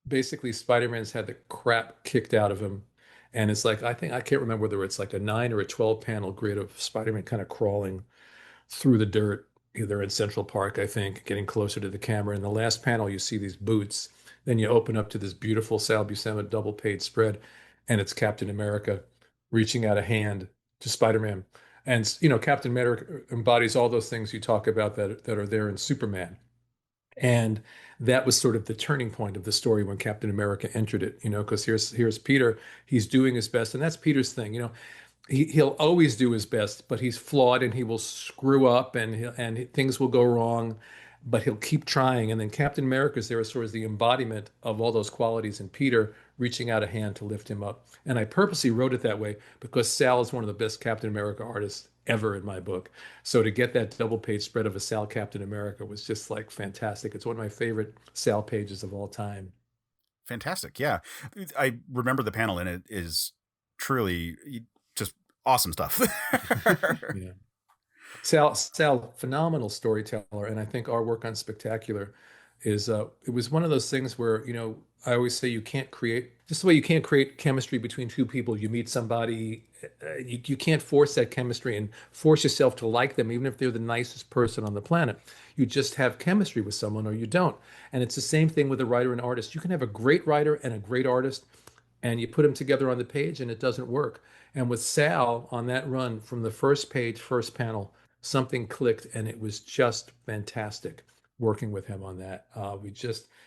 [SPEAKER 1] basically Spider-Man's had the crap kicked out of him. And it's like, I can't remember whether it's like a 9 or a 12 panel grid of Spider-Man kind of crawling through the dirt, either in Central Park, I think, getting closer to the camera. In the last panel, you see these boots. Then you open up to this beautiful Sal Buscema double page spread, and it's Captain America reaching out a hand to Spider-Man. And, Captain America embodies all those things you talk about that are there in Superman. And that was sort of the turning point of the story when Captain America entered it, because here's Peter. He's doing his best, and that's Peter's thing. He'll always do his best, but he's flawed and he will screw up and things will go wrong, but he'll keep trying. And then Captain America is there as sort of the embodiment of all those qualities in Peter, reaching out a hand to lift him up. And I purposely wrote it that way because Sal is one of the best Captain America artists ever in my book. So to get that double page spread of a Sal Captain America was just like fantastic. It's one of my favorite Sal pages of all time.
[SPEAKER 2] Fantastic. Yeah. I remember the panel in it is truly just awesome stuff.
[SPEAKER 1] Yeah. Sal, phenomenal storyteller. And I think our work on Spectacular is, it was one of those things where, I always say you can't create, just the way you can't create chemistry between two people. You meet somebody, you can't force that chemistry and force yourself to like them, even if they're the nicest person on the planet. You just have chemistry with someone or you don't. And it's the same thing with a writer and artist. You can have a great writer and a great artist, and you put them together on the page and it doesn't work. And with Sal on that run, from the first page, first panel, something clicked and it was just fantastic working with him on that.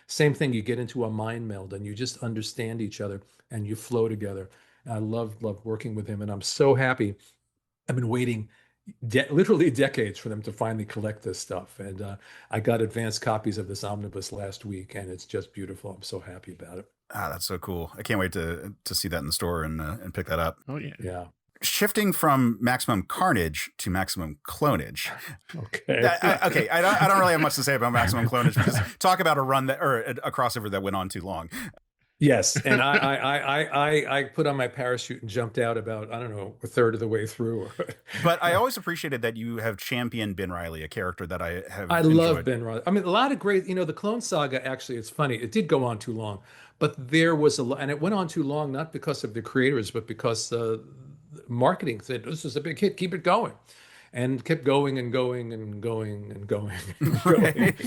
[SPEAKER 1] Same thing, you get into a mind meld and you just understand each other and you flow together. I love working with him, and I'm so happy. I've been waiting literally decades for them to finally collect this stuff. And I got advanced copies of this omnibus last week, and it's just beautiful. I'm so happy about it.
[SPEAKER 2] That's so cool. I can't wait to see that in the store and pick that up.
[SPEAKER 3] Oh, yeah.
[SPEAKER 1] Yeah.
[SPEAKER 2] shifting from Maximum Carnage to Maximum Clonage.
[SPEAKER 1] Okay.
[SPEAKER 2] I don't really have much to say about Maximum Clonage because talk about a run that or a crossover that went on too long.
[SPEAKER 1] Yes, and I put on my parachute and jumped out about, I don't know, a third of the way through.
[SPEAKER 2] But I always appreciated that you have championed Ben Reilly, a character that I have
[SPEAKER 1] I
[SPEAKER 2] enjoyed.
[SPEAKER 1] love Ben Reilly. I mean, a lot of great, the Clone Saga, actually, it's funny. It did go on too long, but there was a lot, and it went on too long, not because of the creators, but because marketing said, this is a big hit, keep it going. And kept going and going and going and going and going.
[SPEAKER 2] Right.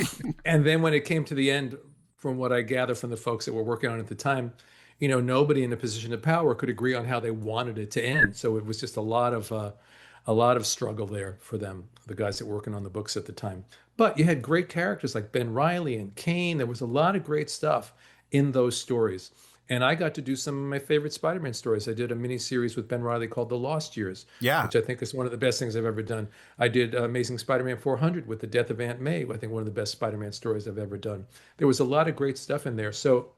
[SPEAKER 1] And then when it came to the end, from what I gather from the folks that were working on it at the time, nobody in a position of power could agree on how they wanted it to end. So it was just a lot of struggle there for them, the guys that were working on the books at the time. But you had great characters like Ben Reilly and Kane. There was a lot of great stuff in those stories. And I got to do some of my favorite Spider-Man stories. I did a mini series with Ben Reilly called The Lost Years,
[SPEAKER 2] Yeah.
[SPEAKER 1] which I think is one of the best things I've ever done. I did Amazing Spider-Man 400 with the death of Aunt May, I think one of the best Spider-Man stories I've ever done. There was a lot of great stuff in there. So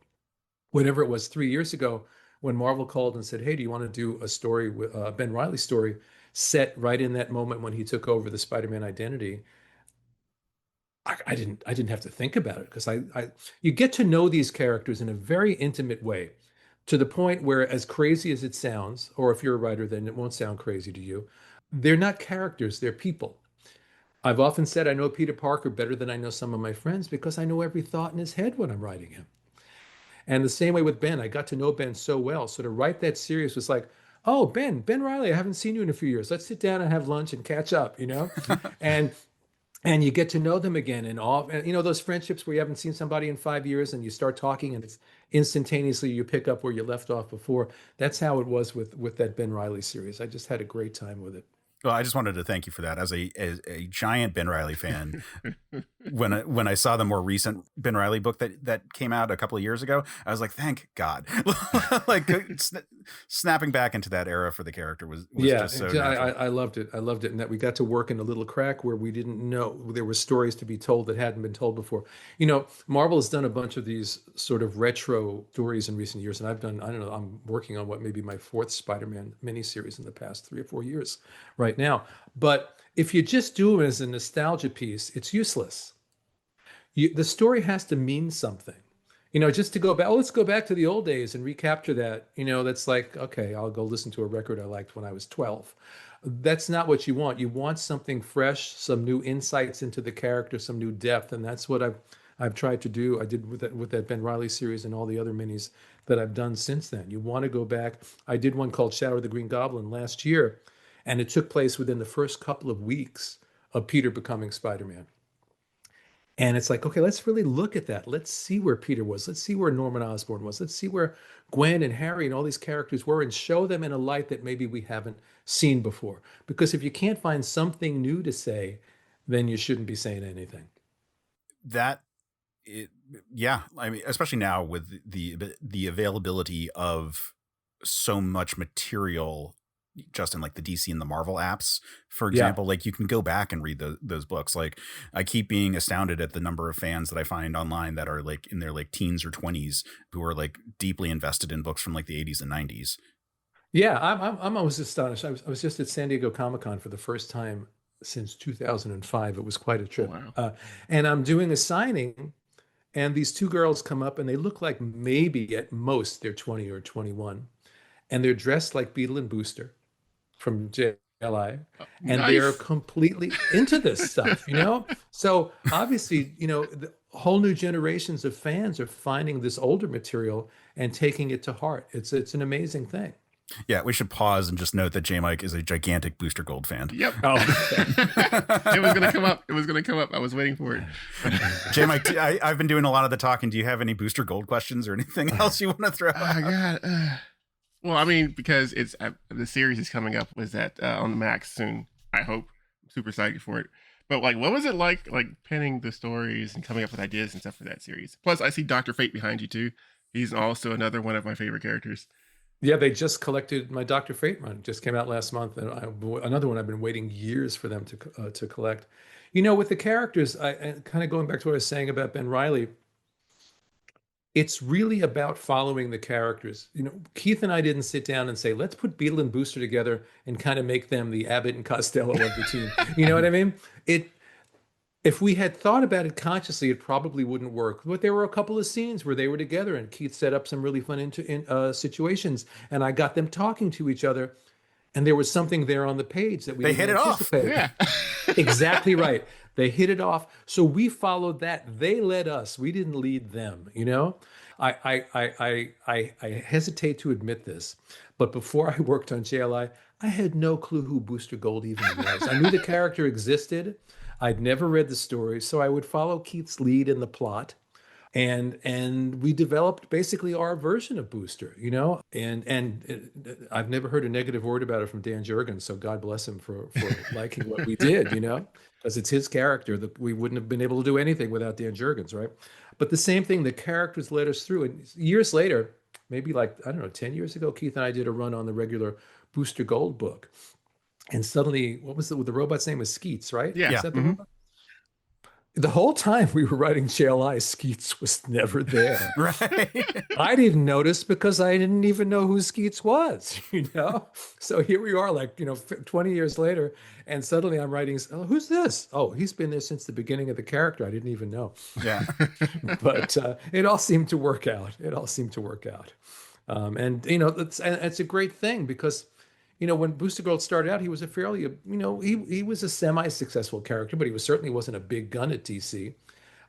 [SPEAKER 1] whatever it was 3 years ago, when Marvel called and said, hey, do you want to do a story, Ben Reilly story, set right in that moment when he took over the Spider-Man identity, I didn't have to think about it because you get to know these characters in a very intimate way, to the point where, as crazy as it sounds, or if you're a writer, then it won't sound crazy to you, they're not characters, they're people. I've often said I know Peter Parker better than I know some of my friends because I know every thought in his head when I'm writing him. And the same way with Ben, I got to know Ben so well. So to write that series was like, oh, Ben Reilly, I haven't seen you in a few years. Let's sit down and have lunch and catch up, and you get to know them again, and those friendships where you haven't seen somebody in 5 years and you start talking and it's instantaneously you pick up where you left off before. That's how it was with that Ben Reilly series. I just had a great time with it.
[SPEAKER 2] Well, I just wanted to thank you for that. As a giant Ben Reilly fan, when I saw the more recent Ben Reilly book that came out a couple of years ago, I was like, thank God. Like snapping back into that era for the character was just so natural.
[SPEAKER 1] I loved it. I loved it. And that we got to work in a little crack where we didn't know there were stories to be told that hadn't been told before. Marvel has done a bunch of these sort of retro stories in recent years. And I've done, I don't know, I'm working on maybe my fourth Spider-Man miniseries in the past 3 or 4 years right now. But if you just do it as a nostalgia piece, it's useless. The story has to mean something. Just to go back, let's go back to the old days and recapture that. That's like, okay, I'll go listen to a record I liked when I was 12. That's not what you want. You want something fresh, some new insights into the character, some new depth, and that's what I've tried to do. I did with that Ben Reilly series and all the other minis that I've done since then. You want to go back. I did one called Shadow of the Green Goblin last year, and it took place within the first couple of weeks of Peter becoming Spider-Man. And it's like, okay, let's really look at that. Let's see where Peter was. Let's see where Norman Osborn was. Let's see where Gwen and Harry and all these characters were, and show them in a light that maybe we haven't seen before. Because if you can't find something new to say, then you shouldn't be saying anything.
[SPEAKER 2] Yeah. I mean, especially now with the availability of so much material just in like the DC and the Marvel apps, for example. Like you can go back and read those books. Like I keep being astounded at the number of fans that I find online that are like in their like teens or 20s who are like deeply invested in books from like the 80s and 90s.
[SPEAKER 1] Yeah, I'm always astonished. I was just at San Diego Comic-Con for the first time since 2005. It was quite a trip.
[SPEAKER 3] Wow.
[SPEAKER 1] And I'm doing a signing, and these two girls come up, and they look like maybe at most they're 20 or 21, and they're dressed like Beetle and Booster from JLI, and
[SPEAKER 3] Nice.
[SPEAKER 1] they're completely into this stuff, So obviously, the whole new generations of fans are finding this older material and taking it to heart. It's an amazing thing.
[SPEAKER 2] Yeah, we should pause and just note that Jmike is a gigantic Booster Gold fan.
[SPEAKER 3] Yep.
[SPEAKER 1] Oh,
[SPEAKER 3] It was gonna come up. I was waiting for it.
[SPEAKER 2] Jmike, I've been doing a lot of the talking. Do you have any Booster Gold questions or anything else you want to throw out?
[SPEAKER 3] Oh God. Well, I mean, because it's the series is coming up. Was that on the Max soon? I hope. I'm super excited for it. But like, what was it like penning the stories and coming up with ideas and stuff for that series? Plus, I see Dr. Fate behind you too. He's also another one of my favorite characters.
[SPEAKER 1] yeah, they just collected my Dr. Fate run. Just came out last month, and another one I've been waiting years for them to collect. With the characters, I kind of going back to what I was saying about Ben Reilly. It's really about following the characters. Keith and I didn't sit down and say, let's put Beetle and Booster together and kind of make them the Abbott and Costello of the team. You know what I mean? It If we had thought about it consciously, it probably wouldn't work. But there were a couple of scenes where they were together, and Keith set up some really fun situations, and I got them talking to each other, and there was something there on the page that we
[SPEAKER 2] They
[SPEAKER 1] didn't
[SPEAKER 2] hit it off.
[SPEAKER 1] anticipate.
[SPEAKER 3] Yeah.
[SPEAKER 1] Exactly right. They hit it off. So we followed that. They led us. We didn't lead them, you know? I hesitate to admit this, but before I worked on JLI, I had no clue who Booster Gold even was. I knew the character existed. I'd never read the story, so I would follow Keith's lead in the plot. And we developed basically our version of Booster, you know, and I've never heard a negative word about it from Dan Jurgens, so God bless him for liking what we did, you know, because it's his character that we wouldn't have been able to do anything without Dan Jurgens, right? But the same thing, the characters led us through, and years later, maybe like I don't know, 10 years ago, Keith and I did a run on the regular Booster Gold book, and suddenly, what was the robot's name? Was Skeets, right?
[SPEAKER 3] Yeah.
[SPEAKER 1] Is that the
[SPEAKER 2] Mhm.
[SPEAKER 1] robot? The whole time we were writing JLI, Skeets was never there.
[SPEAKER 2] Right.
[SPEAKER 1] I didn't notice because I didn't even know who Skeets was, you know? So here we are, like, 20 years later, and suddenly I'm writing, oh, who's this? Oh, he's been there since the beginning of the character. I didn't even know.
[SPEAKER 2] Yeah.
[SPEAKER 1] But it all seemed to work out. It all seemed to work out. It's a great thing because when Booster Gold started out, he was a fairly, he was a semi-successful character, but he certainly wasn't a big gun at DC.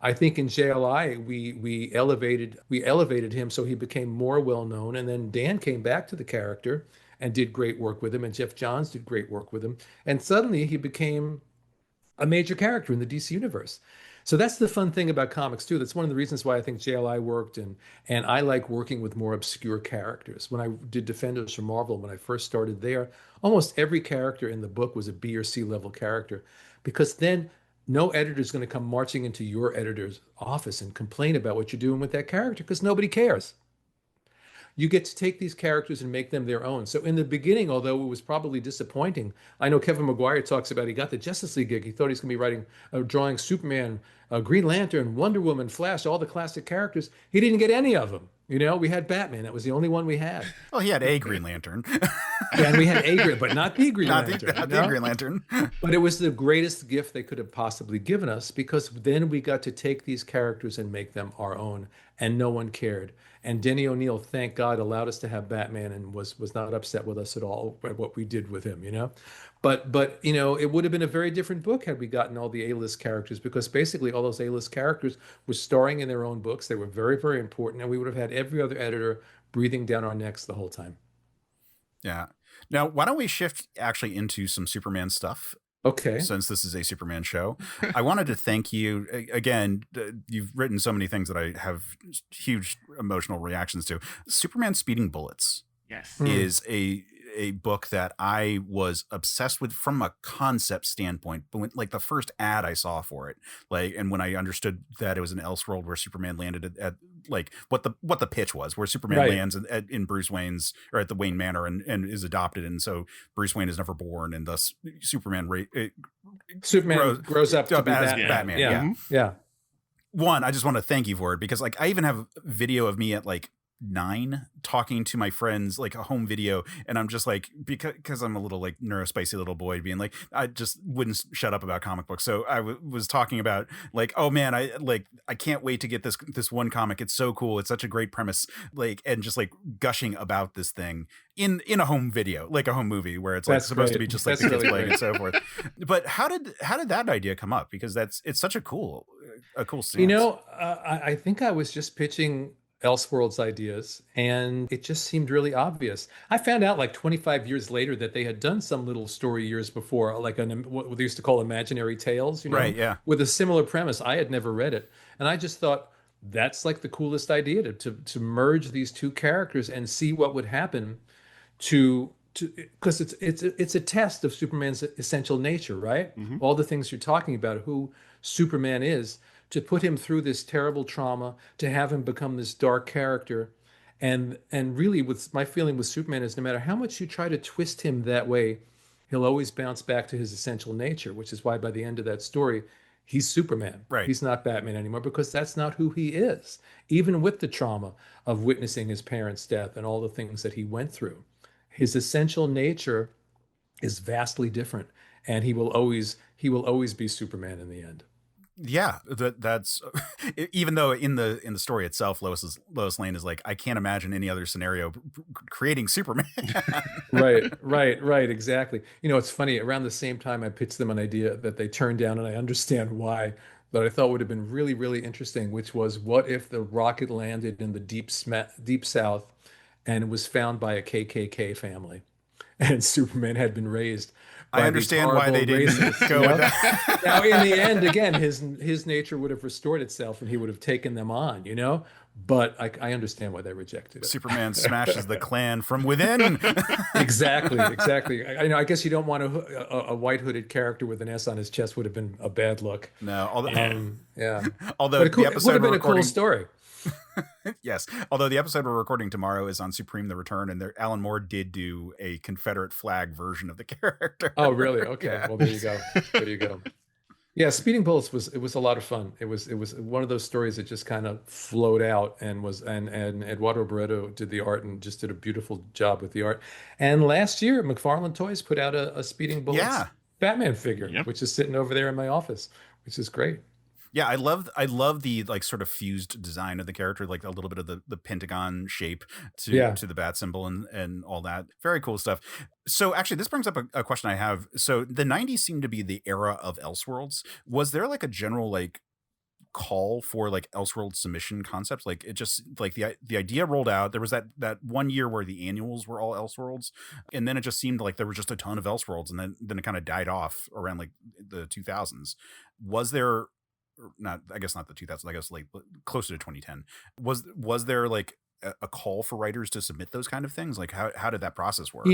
[SPEAKER 1] I think in JLI we elevated him so he became more well known, and then Dan came back to the character and did great work with him, and Geoff Johns did great work with him, and suddenly he became a major character in the DC universe. So that's the fun thing about comics too. That's one of the reasons why I think JLI worked, and I like working with more obscure characters. When I did Defenders for Marvel, when I first started there, almost every character in the book was a B or C level character, because then no editor is going to come marching into your editor's office and complain about what you're doing with that character because nobody cares. You get to take these characters and make them their own. So in the beginning, although it was probably disappointing, I know Kevin Maguire talks about he got the Justice League gig. He thought he's going to be writing, drawing Superman, Green Lantern, Wonder Woman, Flash, all the classic characters. He didn't get any of them. We had Batman. That was the only one we had.
[SPEAKER 2] Well, he had a Green Lantern.
[SPEAKER 1] Yeah, and we had a Green, but not the Green
[SPEAKER 2] Not
[SPEAKER 1] Lantern.
[SPEAKER 2] the Green Lantern.
[SPEAKER 1] But it was the greatest gift they could have possibly given us, because then we got to take these characters and make them our own, and no one cared. And Denny O'Neil, thank God, allowed us to have Batman and was not upset with us at all at what we did with him. But it would have been a very different book had we gotten all the A-list characters, because basically all those A-list characters were starring in their own books. They were very, very important, and we would have had every other editor breathing down our necks the whole time.
[SPEAKER 2] Yeah. Now, why don't we shift actually into some Superman stuff?
[SPEAKER 1] Okay.
[SPEAKER 2] Since this is a Superman show, I wanted to thank you again. You've written so many things that I have huge emotional reactions to. Superman Speeding Bullets
[SPEAKER 3] Yes.
[SPEAKER 2] is a book that I was obsessed with from a concept standpoint. But when, like, the first ad I saw for it, and when I understood that it was an Elseworld where Superman landed at like what the pitch was, where Superman
[SPEAKER 1] Right.
[SPEAKER 2] lands in Bruce Wayne's, or at the Wayne Manor, and is adopted, and so Bruce Wayne is never born, and thus Superman
[SPEAKER 1] grows up to be
[SPEAKER 2] as
[SPEAKER 1] Batman.
[SPEAKER 2] Batman.
[SPEAKER 1] Yeah.
[SPEAKER 2] Yeah.
[SPEAKER 1] Yeah.
[SPEAKER 2] One, I just want to thank you for it, because I even have video of me at 9 talking to my friends, a home video, and I'm just because I'm a little neurospicy little boy, being I just wouldn't shut up about comic books. So I was talking about oh man, I can't wait to get this one comic. It's so cool. It's such a great premise, and just gushing about this thing in a home video, a home movie where it's
[SPEAKER 1] That's
[SPEAKER 2] supposed to
[SPEAKER 1] great.
[SPEAKER 2] be just
[SPEAKER 1] That's
[SPEAKER 2] the kids
[SPEAKER 1] really
[SPEAKER 2] playing
[SPEAKER 1] great.
[SPEAKER 2] and so forth. But how did that idea come up? Because it's such a cool stance.
[SPEAKER 1] I think I was just pitching Elseworlds ideas, and it just seemed really obvious. I found out 25 years later that they had done some little story years before, what they used to call imaginary tales,
[SPEAKER 2] Right, yeah.
[SPEAKER 1] with a similar premise. I had never read it, and I just thought that's the coolest idea to merge these two characters and see what would happen because it's a test of Superman's essential nature, right?
[SPEAKER 3] Mhm.
[SPEAKER 1] All the things you're talking about, who Superman is, to put him through this terrible trauma, to have him become this dark character. And really, with my feeling with Superman is, no matter how much you try to twist him that way, he'll always bounce back to his essential nature, which is why by the end of that story, He's Superman.
[SPEAKER 2] Right.
[SPEAKER 1] He's not Batman anymore because that's not who he is. Even with the trauma of witnessing his parents' death and all the things that he went through, his essential nature is vastly different, and he will always be Superman in the end.
[SPEAKER 2] Yeah, that's even though in the story itself, Lois Lane is like, I can't imagine any other scenario creating Superman.
[SPEAKER 1] Right, exactly. It's funny. Around the same time, I pitched them an idea that they turned down, and I understand why, but I thought would have been really, really interesting, which was what if the rocket landed in the deep South and it was found by a KKK family, and Superman had been raised
[SPEAKER 2] I
[SPEAKER 1] by these
[SPEAKER 2] understand why
[SPEAKER 1] horrible
[SPEAKER 2] they didn't
[SPEAKER 1] racists,
[SPEAKER 2] go with that.
[SPEAKER 1] Now, in the end, again, his nature would have restored itself, and he would have taken them on. But I understand why they rejected it.
[SPEAKER 2] Superman smashes the Klan from within.
[SPEAKER 1] Exactly. I guess you don't want a white hooded character with an S on his chest would have been a bad look.
[SPEAKER 2] No,
[SPEAKER 1] Yeah.
[SPEAKER 2] although
[SPEAKER 1] But
[SPEAKER 2] the
[SPEAKER 1] it would
[SPEAKER 2] episode
[SPEAKER 1] have
[SPEAKER 2] we're
[SPEAKER 1] been a cool
[SPEAKER 2] recording,
[SPEAKER 1] story.
[SPEAKER 2] yes, although the episode we're recording tomorrow is on Supreme the Return, and Alan Moore did do a Confederate flag version of the character.
[SPEAKER 1] Oh, really? Okay.
[SPEAKER 2] Yeah.
[SPEAKER 1] Well, there you go. There you go. Yeah, Speeding Bullets was a lot of fun. It was one of those stories that just kind of flowed out and Eduardo Barreto did the art and just did a beautiful job with the art. And last year, McFarlane Toys put out a Speeding Bullets
[SPEAKER 2] Yeah.
[SPEAKER 1] Batman figure,
[SPEAKER 3] Yep.
[SPEAKER 1] which is sitting over there in my office, which is great.
[SPEAKER 2] Yeah, I love the like sort of fused design of the character, like a little bit of the Pentagon shape
[SPEAKER 1] Yeah.
[SPEAKER 2] to the bat symbol and all that. Very cool stuff. So actually, this brings up a question I have. So the 90s seemed to be the era of Elseworlds. Was there like a general like call for like Elseworld submission concepts? Like it just like the idea rolled out. There was that one year where the annuals were all Elseworlds, and then it just seemed like there were just a ton of Elseworlds, and then it kind of died off around like the 2000s. Was there not, I guess not the 2000s, I guess like closer to 2010, was there like a call for writers to submit those kind of things? Like how did that process work?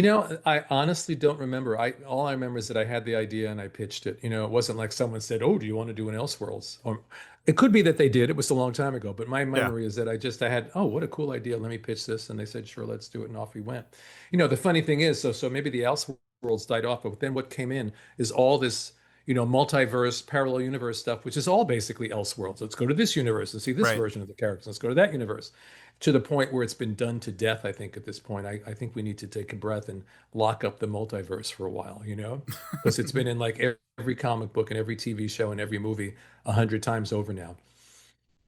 [SPEAKER 1] I honestly don't remember. All I remember is that I had the idea and I pitched it. It wasn't like someone said, "Oh, do you want to do an Elseworlds?" Or it could be that they did. It was a long time ago, but my memory is that I had, "Oh, what a cool idea. Let me pitch this." And they said, "Sure, let's do it." And off we went. The funny thing is, so maybe the Elseworlds died off, but then what came in is all this, multiverse, parallel universe stuff, which is all basically Elseworlds. Let's go to this universe and see this
[SPEAKER 2] Right.
[SPEAKER 1] version of the characters. Let's go to that universe. To the point where it's been done to death, I think, at this point. I think we need to take a breath and lock up the multiverse for a while, because it's been in like every comic book and every TV show and every movie 100 times over now.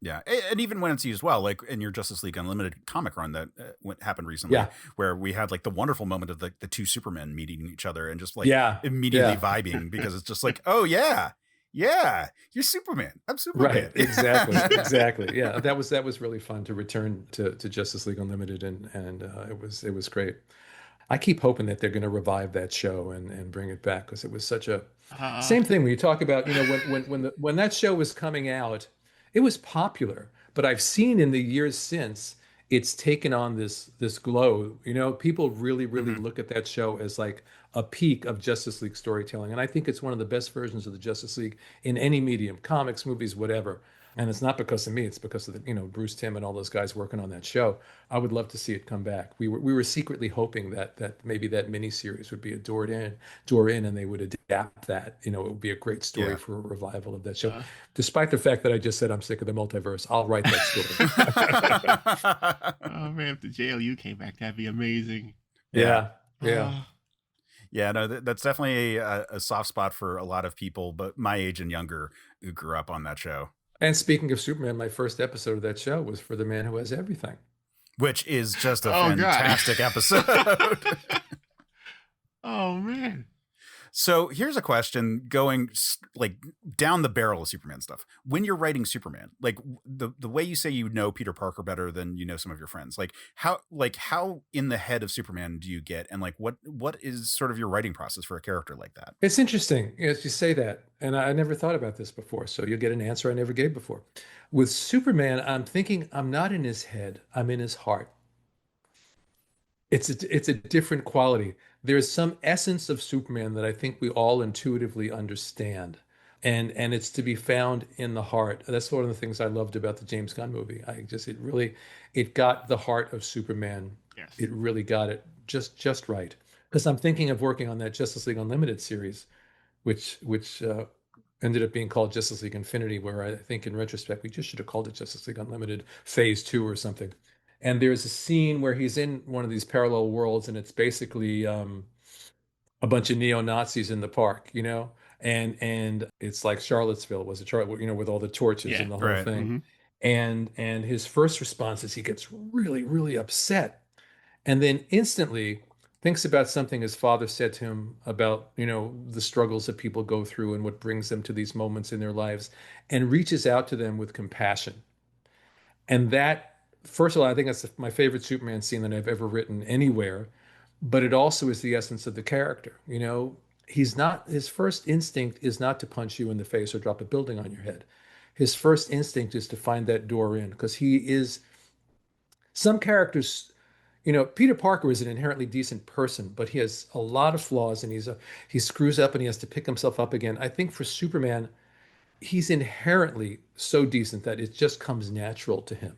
[SPEAKER 2] Yeah, and even when it's used well, like in your Justice League Unlimited comic run that happened recently,
[SPEAKER 1] Yeah.
[SPEAKER 2] where we had like the wonderful moment of the two Supermen meeting each other and just like
[SPEAKER 1] Yeah.
[SPEAKER 2] immediately
[SPEAKER 1] Yeah.
[SPEAKER 2] vibing, because it's just like, oh yeah, you're Superman, I'm Superman.
[SPEAKER 1] Right. Exactly. Yeah. That was really fun to return to Justice League Unlimited, and it was great. I keep hoping that they're going to revive that show and bring it back, because it was such a same thing when you talk about, when that show was coming out, it was popular, but I've seen in the years since it's taken on this glow. People really, really look at that show as like a peak of Justice League storytelling, and I think it's one of the best versions of the Justice League in any medium, comics, movies, whatever. And it's not because of me; it's because of Bruce Timm and all those guys working on that show. I would love to see it come back. We were secretly hoping that maybe that miniseries would be a door in, and they would adapt that. It would be a great story
[SPEAKER 2] Yeah.
[SPEAKER 1] for a revival of that show. Despite the fact that I just said I'm sick of the multiverse, I'll write that story.
[SPEAKER 3] Oh man, if the JLU came back, that'd be amazing.
[SPEAKER 1] Yeah.
[SPEAKER 2] Yeah, no, that's definitely a soft spot for a lot of people, but my age and younger, who grew up on that show.
[SPEAKER 1] And speaking of Superman, my first episode of that show was for the man who has everything.
[SPEAKER 2] Which is just a
[SPEAKER 3] Oh, God.
[SPEAKER 2] fantastic episode.
[SPEAKER 3] Oh man.
[SPEAKER 2] So here's a question going like down the barrel of Superman stuff. When you're writing Superman, like the way you say Peter Parker better than some of your friends, like how in the head of Superman do you get, and like what is sort of your writing process for a character like that?
[SPEAKER 1] It's interesting as you say that, and I never thought about this before, so you'll get an answer I never gave before. With Superman, I'm thinking I'm not in his head, I'm in his heart. It's a different quality. There's some essence of Superman that I think we all intuitively understand. And it's to be found in the heart. That's one of the things I loved about the James Gunn movie. It got the heart of Superman.
[SPEAKER 3] Yes.
[SPEAKER 1] It really got it just right. Because I'm thinking of working on that Justice League Unlimited series, which ended up being called Justice League Infinity, where I think in retrospect we just should have called it Justice League Unlimited Phase 2 or something. And there's a scene where he's in one of these parallel worlds, and it's basically a bunch of neo-Nazis in the park, and it's like Charlottesville was a Charlotte, with all the torches
[SPEAKER 3] Yeah.
[SPEAKER 1] and the whole
[SPEAKER 2] Right.
[SPEAKER 1] thing.
[SPEAKER 3] Hmm.
[SPEAKER 1] And his first response is he gets really, really upset, and then instantly thinks about something his father said to him about, the struggles that people go through and what brings them to these moments in their lives, and reaches out to them with compassion. And that, first of all, I think that's my favorite Superman scene that I've ever written anywhere. But it also is the essence of the character. His first instinct is not to punch you in the face or drop a building on your head. His first instinct is to find that door in, because he is, some characters, Peter Parker is an inherently decent person, but he has a lot of flaws, and he screws up and he has to pick himself up again. I think for Superman, he's inherently so decent that it just comes natural to him.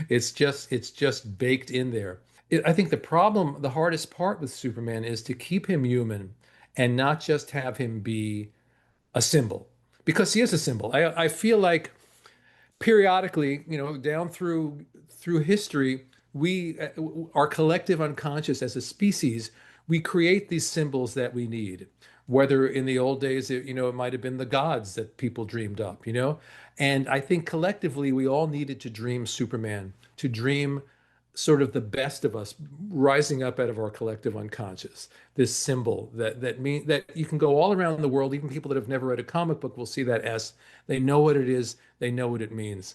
[SPEAKER 1] It's just baked in there. I think the hardest part with Superman is to keep him human and not just have him be a symbol, because he is a symbol. I feel like periodically, down through history, we our collective unconscious as a species, we create these symbols that we need. Whether in the old days, it might have been the gods that people dreamed up. And I think collectively we all needed to dream Superman, to dream sort of the best of us rising up out of our collective unconscious. This symbol that you can go all around the world, even people that have never read a comic book will see that S. They know what it is, they know what it means.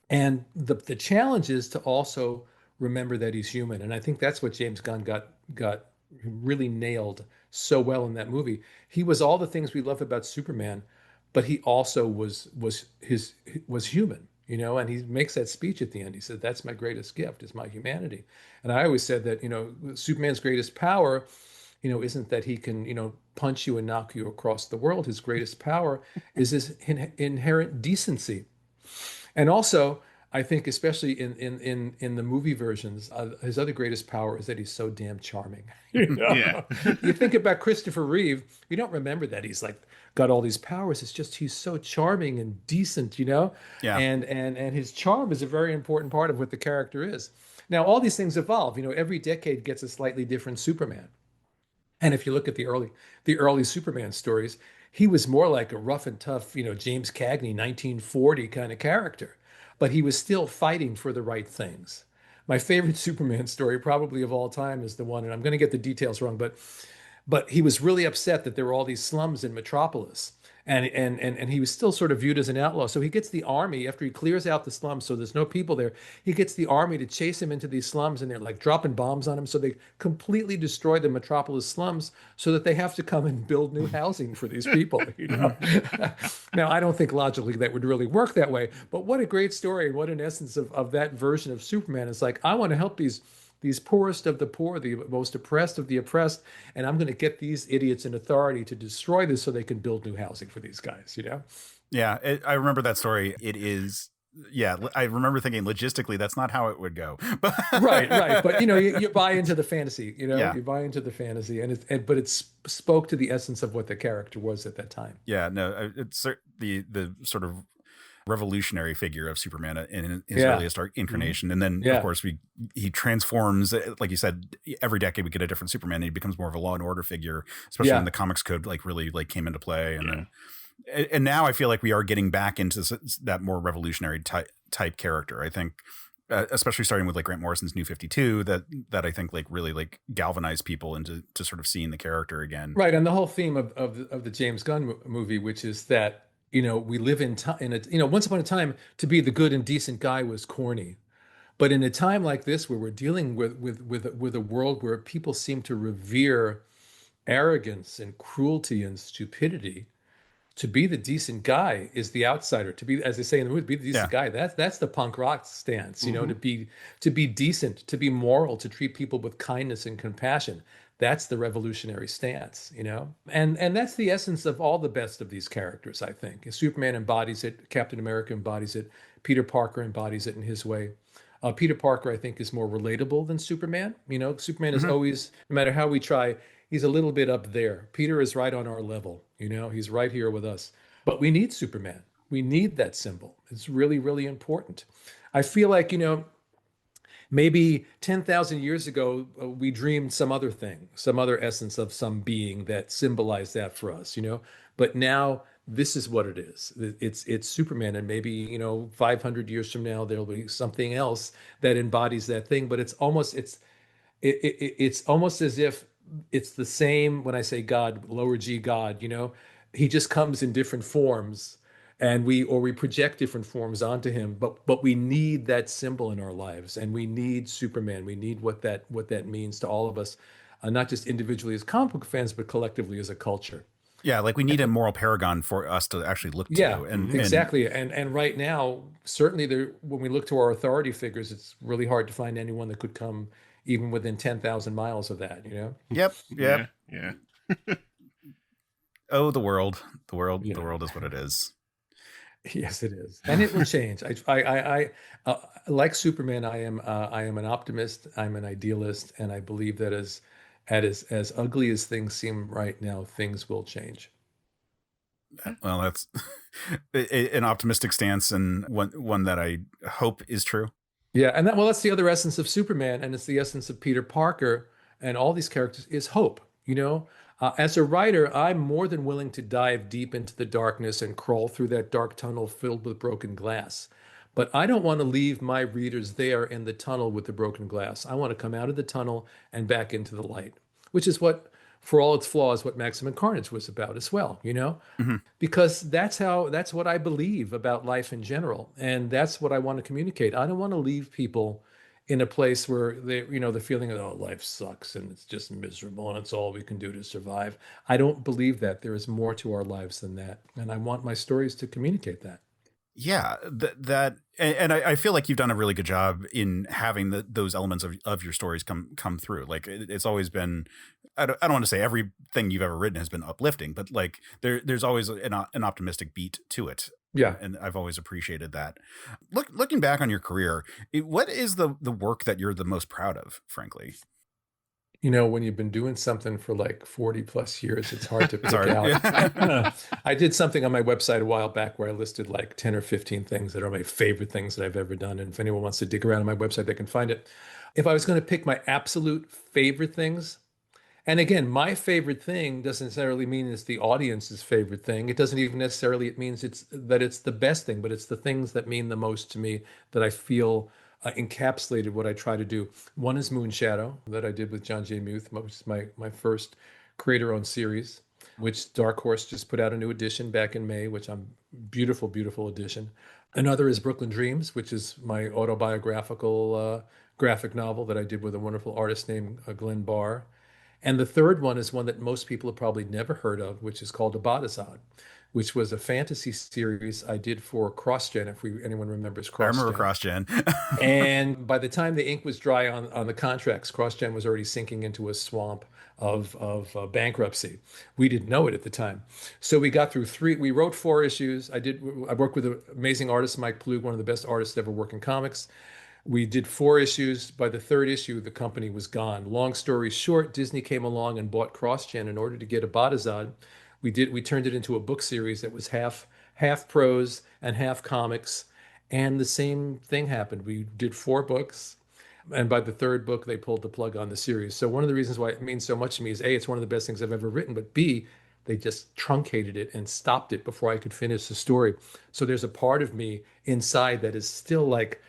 [SPEAKER 1] And the challenge is to also remember that he's human. And I think that's what James Gunn got really nailed so well in that movie. He was all the things we love about Superman, but he also was human, and he makes that speech at the end. He said, "That's my greatest gift, is my humanity." And I always said that, Superman's greatest power, isn't that he can, punch you and knock you across the world. His greatest power is his inherent decency. And also, I think, especially in the movie versions, his other greatest power is that he's so damn charming.
[SPEAKER 3] Yeah.
[SPEAKER 1] You think about Christopher Reeve, you don't remember that he's like got all these powers. It's just he's so charming and decent.
[SPEAKER 2] Yeah.
[SPEAKER 1] And his charm is a very important part of what the character is. Now, all these things evolve. Every decade gets a slightly different Superman. And if you look at the early Superman stories, he was more like a rough and tough, James Cagney, 1940 kind of character, but he was still fighting for the right things. My favorite Superman story, probably of all time, is the one, and I'm going to get the details wrong, but he was really upset that there were all these slums in Metropolis. And he was still sort of viewed as an outlaw. So he gets the army, after he clears out the slums, so there's no people there, he gets the army to chase him into these slums, and they're like dropping bombs on him. So they completely destroy the Metropolis slums so that they have to come and build new housing for these people. Now, I don't think logically that would really work that way, but what a great story, and what an essence of that version of Superman. It's like, I want to help these poorest of the poor, the most oppressed of the oppressed, and I'm going to get these idiots in authority to destroy this so they can build new housing for these guys.
[SPEAKER 2] Yeah, I remember that story. It is, yeah, I remember thinking logistically that's not how it would go. But
[SPEAKER 1] Right. But you buy into the fantasy.
[SPEAKER 2] Yeah.
[SPEAKER 1] You buy into the fantasy, but it spoke to the essence of what the character was at that time.
[SPEAKER 2] Yeah, no, it's the sort of revolutionary figure of Superman in his
[SPEAKER 1] Yeah.
[SPEAKER 2] earliest incarnation. And then,
[SPEAKER 1] Yeah.
[SPEAKER 2] of course, he transforms, like you said, every decade we get a different Superman, and he becomes more of a law and order figure, especially
[SPEAKER 1] Yeah.
[SPEAKER 2] when the comics code really came into play. And then, and now I feel like we are getting back into that more revolutionary type character. I think, especially starting with like Grant Morrison's New 52, that I think like really like galvanized people into sort of seeing the character again.
[SPEAKER 1] Right, and the whole theme of the James Gunn movie, which is that we live in time. Once upon a time, to be the good and decent guy was corny, but in a time like this, where we're dealing with a world where people seem to revere arrogance and cruelty and stupidity, to be the decent guy is the outsider. To be, as they say in the movie, be the decent guy. That's the punk rock stance. To be decent, to be moral, to treat people with kindness and compassion. That's the revolutionary stance. And that's the essence of all the best of these characters. I think Superman embodies it. Captain America embodies it. Peter Parker embodies it in his way. Peter Parker, I think, is more relatable than Superman. Superman is always, no matter how we try, he's a little bit up there. Peter is right on our level. He's right here with us. But we need Superman. We need that symbol. It's really, really important. I feel like, maybe 10,000 years ago, we dreamed some other thing, some other essence of some being that symbolized that for us, But now this is what it is. It's Superman, and maybe, 500 years from now there'll be something else that embodies that thing. But it's almost as if it's the same when I say God, lower G God, he just comes in different forms, and we project different forms onto him, but we need that symbol in our lives, and we need Superman. We need what that means to all of us, not just individually as comic book fans, but collectively as a culture.
[SPEAKER 2] Yeah, like we need a moral paragon for us to actually look
[SPEAKER 1] Yeah,
[SPEAKER 2] to. And
[SPEAKER 1] exactly. And right now, certainly when we look to our authority figures, it's really hard to find anyone that could come even within 10,000 miles of that.
[SPEAKER 2] Yep.
[SPEAKER 3] Yeah, yeah.
[SPEAKER 2] Oh, the
[SPEAKER 1] Yeah.
[SPEAKER 2] world is what it is.
[SPEAKER 1] Yes, it is, and it will change. Like Superman, I am an optimist. I'm an idealist, and I believe that as ugly as things seem right now, things will change.
[SPEAKER 2] Well, that's an optimistic stance, and one that I hope is true.
[SPEAKER 1] Yeah, and that's the other essence of Superman, and it's the essence of Peter Parker and all these characters is hope. As a writer, I'm more than willing to dive deep into the darkness and crawl through that dark tunnel filled with broken glass. But I don't want to leave my readers there in the tunnel with the broken glass. I want to come out of the tunnel and back into the light, which is what, for all its flaws, what Maximum Carnage was about as well.
[SPEAKER 2] Mhm.
[SPEAKER 1] Because that's what I believe about life in general, and that's what I want to communicate. I don't want to leave people in a place where the feeling of, oh, life sucks and it's just miserable and it's all we can do to survive. I don't believe that there is more to our lives than that, and I want my stories to communicate that.
[SPEAKER 2] Yeah, and I feel like you've done a really good job in having those elements of your stories come through. Like it's always been, I don't want to say everything you've ever written has been uplifting, but like there's always an optimistic beat to it.
[SPEAKER 1] Yeah.
[SPEAKER 2] And I've always appreciated that. Looking back on your career, what is the work that you're the most proud of, frankly?
[SPEAKER 1] When you've been doing something for like 40 plus years, it's hard to
[SPEAKER 2] It's
[SPEAKER 1] pick
[SPEAKER 2] hard.
[SPEAKER 1] out.
[SPEAKER 2] Yeah.
[SPEAKER 1] I did something on my website a while back where I listed like 10 or 15 things that are my favorite things that I've ever done. And if anyone wants to dig around on my website, they can find it. If I was going to pick my absolute favorite things, and again, my favorite thing doesn't necessarily mean it's the audience's favorite thing. It doesn't even necessarily, it means it's the best thing, but it's the things that mean the most to me that I feel encapsulated what I try to do. One is Moonshadow that I did with John J. Muth, which is my first creator-owned series, which Dark Horse just put out a new edition back in May, which I'm beautiful, beautiful edition. Another is Brooklyn Dreams, which is my autobiographical graphic novel that I did with a wonderful artist named Glenn Barr. And the third one is one that most people have probably never heard of, which is called Abadazad, which was a fantasy series I did for CrossGen, if anyone remembers CrossGen.
[SPEAKER 2] I remember CrossGen.
[SPEAKER 1] And by the time the ink was dry on the contracts, CrossGen was already sinking into a swamp of bankruptcy. We didn't know it at the time. So we got through we wrote 4 issues. I worked with an amazing artist, Mike Plug, one of the best artists to ever work in comics. We did 4 issues. By the 3rd issue, the company was gone. Long story short, Disney came along and bought CrossGen in order to get Abadazad. We turned it into a book series that was half prose and half comics. And the same thing happened. We did 4 books. And by the 3rd book, they pulled the plug on the series. So one of the reasons why it means so much to me is A, it's one of the best things I've ever written, but B, they just truncated it and stopped it before I could finish the story. So there's a part of me inside that is still like,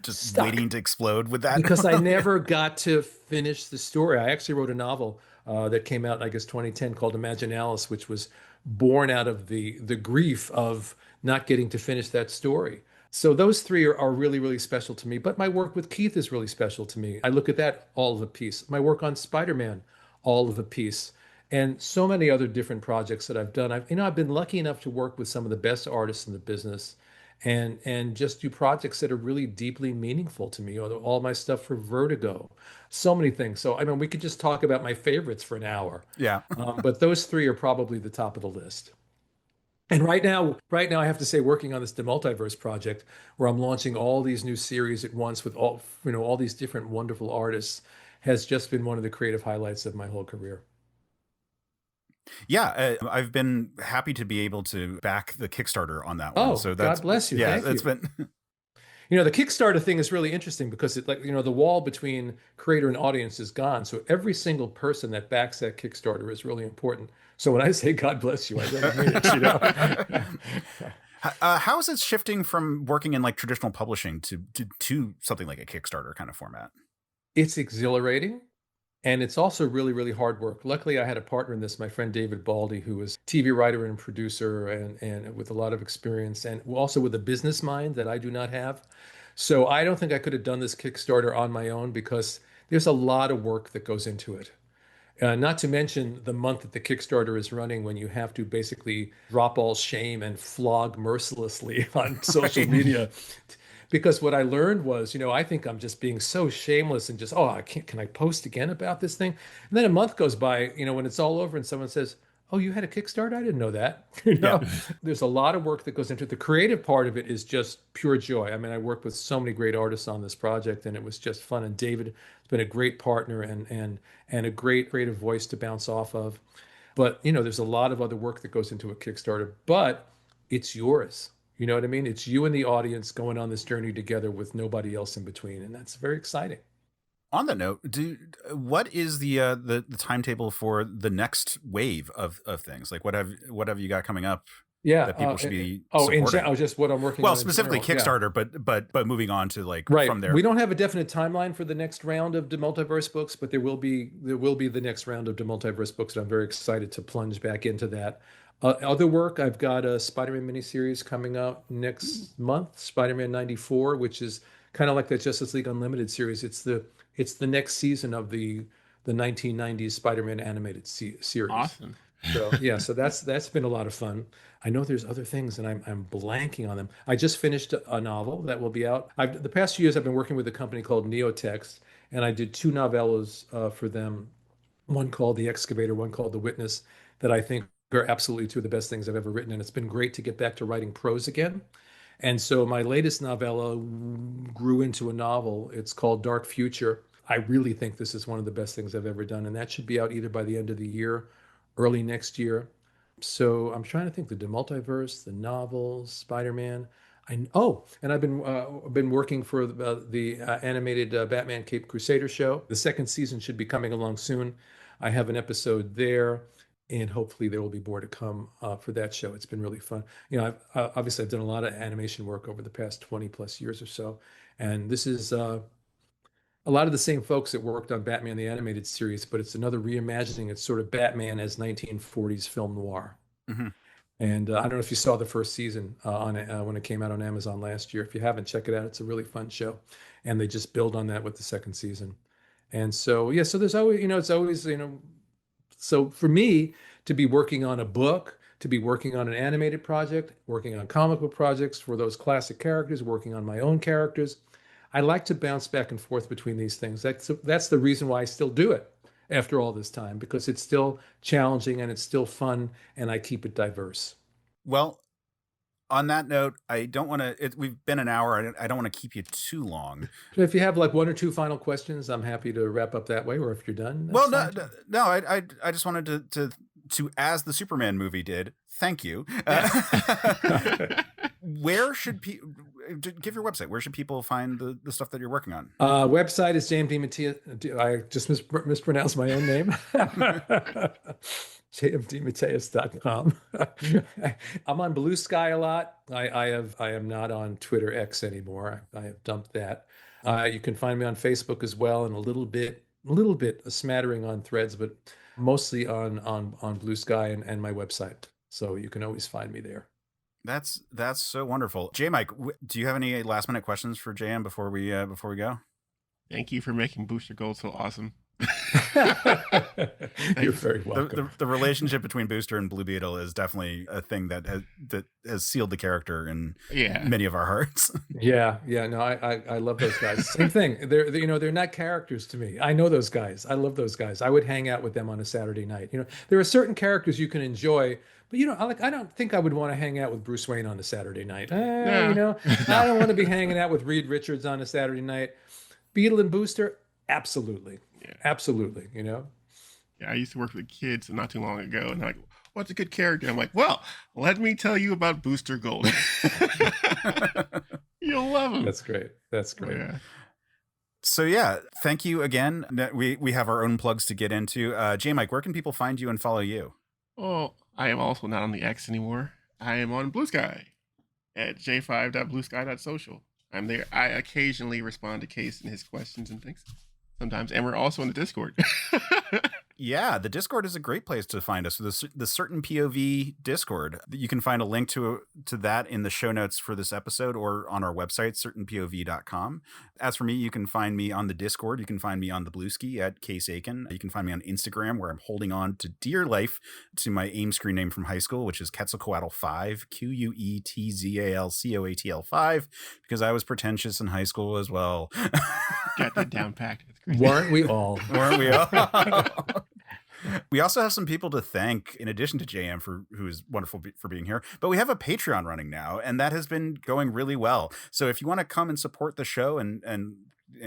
[SPEAKER 2] just
[SPEAKER 1] stuck,
[SPEAKER 2] waiting to explode with that
[SPEAKER 1] because I never got to finish the story. I actually wrote a novel that came out, I guess, 2010 called Imaginalis, which was born out of the grief of not getting to finish that story. So those 3 are really, really special to me. But my work with Keith is really special to me. I look at that all of a piece. My work on Spider-Man, all of a piece. And so many other different projects that I've done. I've been lucky enough to work with some of the best artists in the business and just do projects that are really deeply meaningful to me. All my stuff for Vertigo, so many things. So I mean, we could just talk about my favorites for an hour.
[SPEAKER 2] Yeah.
[SPEAKER 1] But those 3 are probably the top of the list. And right now, I have to say, working on this DeMultiverse project, where I'm launching all these new series at once with all these different wonderful artists, has just been one of the creative highlights of my whole career.
[SPEAKER 2] Yeah, I've been happy to be able to back the Kickstarter on that one.
[SPEAKER 1] Oh,
[SPEAKER 2] So
[SPEAKER 1] God bless you.
[SPEAKER 2] yeah,
[SPEAKER 1] Thank
[SPEAKER 2] that's
[SPEAKER 1] you.
[SPEAKER 2] been
[SPEAKER 1] The Kickstarter thing is really interesting because the wall between creator and audience is gone. So every single person that backs that Kickstarter is really important. So when I say God bless you, I really mean it.
[SPEAKER 2] How is it shifting from working in like traditional publishing to something like a Kickstarter kind of format?
[SPEAKER 1] It's exhilarating. And it's also really, really hard work. Luckily, I had a partner in this, my friend David Baldy, who is TV writer and producer and with a lot of experience and also with a business mind that I do not have. So I don't think I could have done this Kickstarter on my own because there's a lot of work that goes into it. Not to mention the month that the Kickstarter is running when you have to basically drop all shame and flog mercilessly on social
[SPEAKER 2] Right.
[SPEAKER 1] media. Because what I learned was, I think I'm just being so shameless and just, oh, can I post again about this thing? And then a month goes by, when it's all over and someone says, oh, you had a Kickstarter? I didn't know that.
[SPEAKER 2] Yeah.
[SPEAKER 1] There's a lot of work that goes into it. The creative part of it is just pure joy. I mean, I worked with so many great artists on this project and it was just fun. And David has been a great partner and a great creative voice to bounce off of. But, there's a lot of other work that goes into a Kickstarter, but it's yours. You know what I mean? It's you and the audience going on this journey together with nobody else in between, and that's very exciting.
[SPEAKER 2] On that note, what is the timetable for the next wave of things? Like what have you got coming up
[SPEAKER 1] Yeah.
[SPEAKER 2] that people should be
[SPEAKER 1] In
[SPEAKER 2] supporting?
[SPEAKER 1] just what I'm working
[SPEAKER 2] Well,
[SPEAKER 1] on in
[SPEAKER 2] specifically
[SPEAKER 1] general. Yeah.
[SPEAKER 2] Kickstarter, but moving on to like
[SPEAKER 1] Right.
[SPEAKER 2] from there.
[SPEAKER 1] We don't have a definite timeline for the next round of DeMultiverse books, but there will be the next round of DeMultiverse books, and I'm very excited to plunge back into that. Other work, I've got a Spider-Man miniseries coming out next month, Spider-Man 94, which is kind of like the Justice League Unlimited series. It's the next season of the 1990s Spider-Man animated series.
[SPEAKER 3] Awesome.
[SPEAKER 1] So that's been a lot of fun. I know there's other things and I'm blanking on them. I just finished a novel that will be out. The past few years I've been working with a company called Neotext, and I did two novellas for them. One called The Excavator, one called The Witness, that I think are absolutely two of the best things I've ever written. And it's been great to get back to writing prose again. And so my latest novella grew into a novel. It's called Dark Future. I really think this is one of the best things I've ever done. And that should be out either by the end of the year, early next year. So I'm trying to think the multiverse, the novels, Spider-Man. And I've been working for the animated Batman Cape Crusader show. The second season should be coming along soon. I have an episode there, and hopefully there will be more to come for that show. It's been really fun. Obviously I've done a lot of animation work over the past 20 plus years or so, and this is a lot of the same folks that worked on Batman the Animated Series, but it's another reimagining. It's sort of Batman as 1940s film noir.
[SPEAKER 2] Mhm.
[SPEAKER 1] And I don't know if you saw the first season when it came out on Amazon last year. If you haven't, check it out. It's a really fun show, and they just build on that with the second season. And so yeah, so there's always it's always so for me to be working on a book, to be working on an animated project, working on comic book projects for those classic characters, working on my own characters, I like to bounce back and forth between these things. That's the reason why I still do it after all this time, because it's still challenging and it's still fun, and I keep it diverse.
[SPEAKER 2] Well, on that note, I don't want to. We've been an hour. I don't want to keep you too long.
[SPEAKER 1] So if you have like one or two final questions, I'm happy to wrap up that way. Or if you're done,
[SPEAKER 2] Well,
[SPEAKER 1] that's
[SPEAKER 2] no,
[SPEAKER 1] fine.
[SPEAKER 2] no. I just wanted to as the Superman movie did. Thank you. Where should people give your website? Where should people find the stuff that you're working on?
[SPEAKER 1] Website is JM DeMatteis. I just mispronounced my own name. JMDeMatteis.com. I'm on Blue Sky a lot. I am not on Twitter X anymore. I have dumped that. You can find me on Facebook as well, and a little bit, a smattering on Threads, but mostly on Blue Sky and my website. So you can always find me there.
[SPEAKER 2] That's so wonderful. Jmike, do you have any last minute questions for JM before we go?
[SPEAKER 3] Thank you for making Booster Gold so awesome.
[SPEAKER 1] You're very welcome.
[SPEAKER 2] The relationship between Booster and Blue Beetle is definitely a thing that has sealed the character in many of our hearts.
[SPEAKER 1] Yeah. No, I love those guys. Same thing. They're not characters to me. I know those guys. I love those guys. I would hang out with them on a Saturday night. There are certain characters you can enjoy, but I don't think I would want to hang out with Bruce Wayne on a Saturday night. I don't want to be hanging out with Reed Richards on a Saturday night. Beetle and Booster, absolutely.
[SPEAKER 3] Yeah.
[SPEAKER 1] Absolutely,
[SPEAKER 3] Yeah, I used to work with kids not too long ago, and they're like, what's a good character? I'm like, well, let me tell you about Booster Gold. You'll love him.
[SPEAKER 1] That's great. That's great.
[SPEAKER 3] Yeah.
[SPEAKER 2] So yeah, thank you again. We have our own plugs to get into. Jmike, where can people find you and follow you?
[SPEAKER 3] Oh, I am also not on the X anymore. I am on Blue Sky at j5.bluesky.social. I'm there. I occasionally respond to Case and his questions and things sometimes. And we're also in the Discord.
[SPEAKER 2] Yeah, the Discord is a great place to find us. The Certain POV Discord. You can find a link to that in the show notes for this episode or on our website, certainpov.com. As for me, you can find me on the Discord. You can find me on the Bluesky at Case Aiken. You can find me on Instagram, where I'm holding on to dear life to my AIM screen name from high school, which is Quetzalcoatl5, Quetzalcoatl 5, because I was pretentious in high school as well.
[SPEAKER 3] Got that down packed. That's great.
[SPEAKER 1] Weren't we all?
[SPEAKER 2] Weren't we all? We also have some people to thank, in addition to JM, who is wonderful for being here. But we have a Patreon running now, and that has been going really well. So if you want to come and support the show and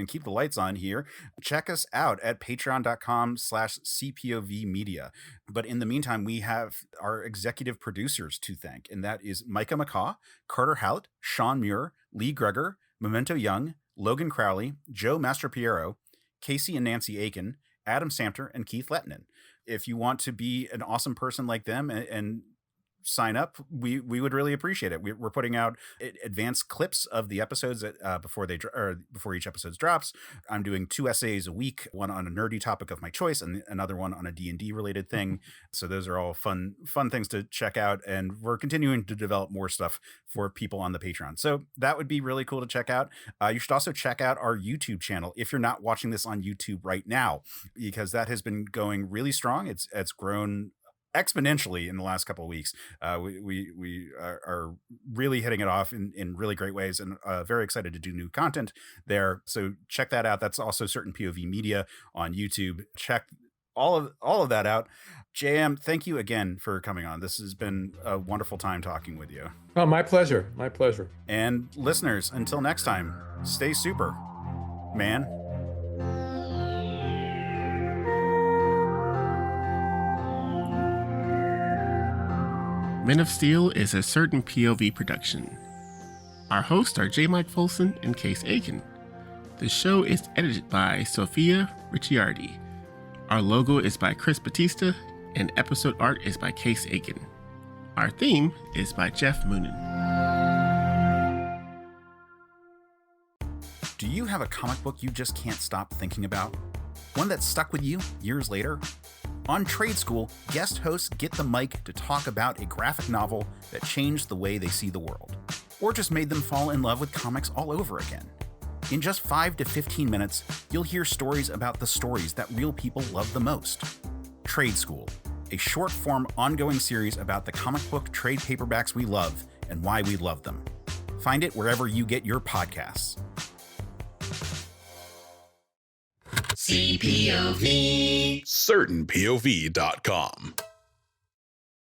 [SPEAKER 2] keep the lights on here, check us out at patreon.com/CPOV media. But in the meantime, we have our executive producers to thank, and that is Micah McCaw, Carter Hallett, Sean Muir, Lee Greger, Memento Young, Logan Crowley, Joe Mastropiero, Casey and Nancy Aiken, Adam Samter, and Keith Lettinen. If you want to be an awesome person like them and sign up, we would really appreciate it. We're putting out advanced clips of the episodes before each episode drops. I'm doing 2 essays a week, one on a nerdy topic of my choice and another one on a D&D related thing. So those are all fun things to check out, and we're continuing to develop more stuff for people on the Patreon. So that would be really cool to check out. You should also check out our YouTube channel if you're not watching this on YouTube right now, because that has been going really strong. It's grown exponentially in the last couple of weeks. We are really hitting it off in really great ways, and very excited to do new content there. So check that out. That's also Certain POV Media on YouTube. Check all of that out. JM, thank you again for coming on. This has been a wonderful time talking with you.
[SPEAKER 1] Oh, my pleasure. My pleasure.
[SPEAKER 2] And listeners, until next time, stay super, man.
[SPEAKER 3] Men of Steel is a Certain POV production. Our hosts are Jmike Folson and Case Aiken. The show is edited by Sophia Ricciardi. Our logo is by Chris Batista, and episode art is by Case Aiken. Our theme is by Geoff Moonen.
[SPEAKER 2] Do you have a comic book you just can't stop thinking about? One that stuck with you years later? On Trade School, guest hosts get the mic to talk about a graphic novel that changed the way they see the world, or just made them fall in love with comics all over again. In just 5 to 15 minutes, you'll hear stories about the stories that real people love the most. Trade School, a short-form ongoing series about the comic book trade paperbacks we love and why we love them. Find it wherever you get your podcasts.
[SPEAKER 4] CPOV. CertainPOV.com.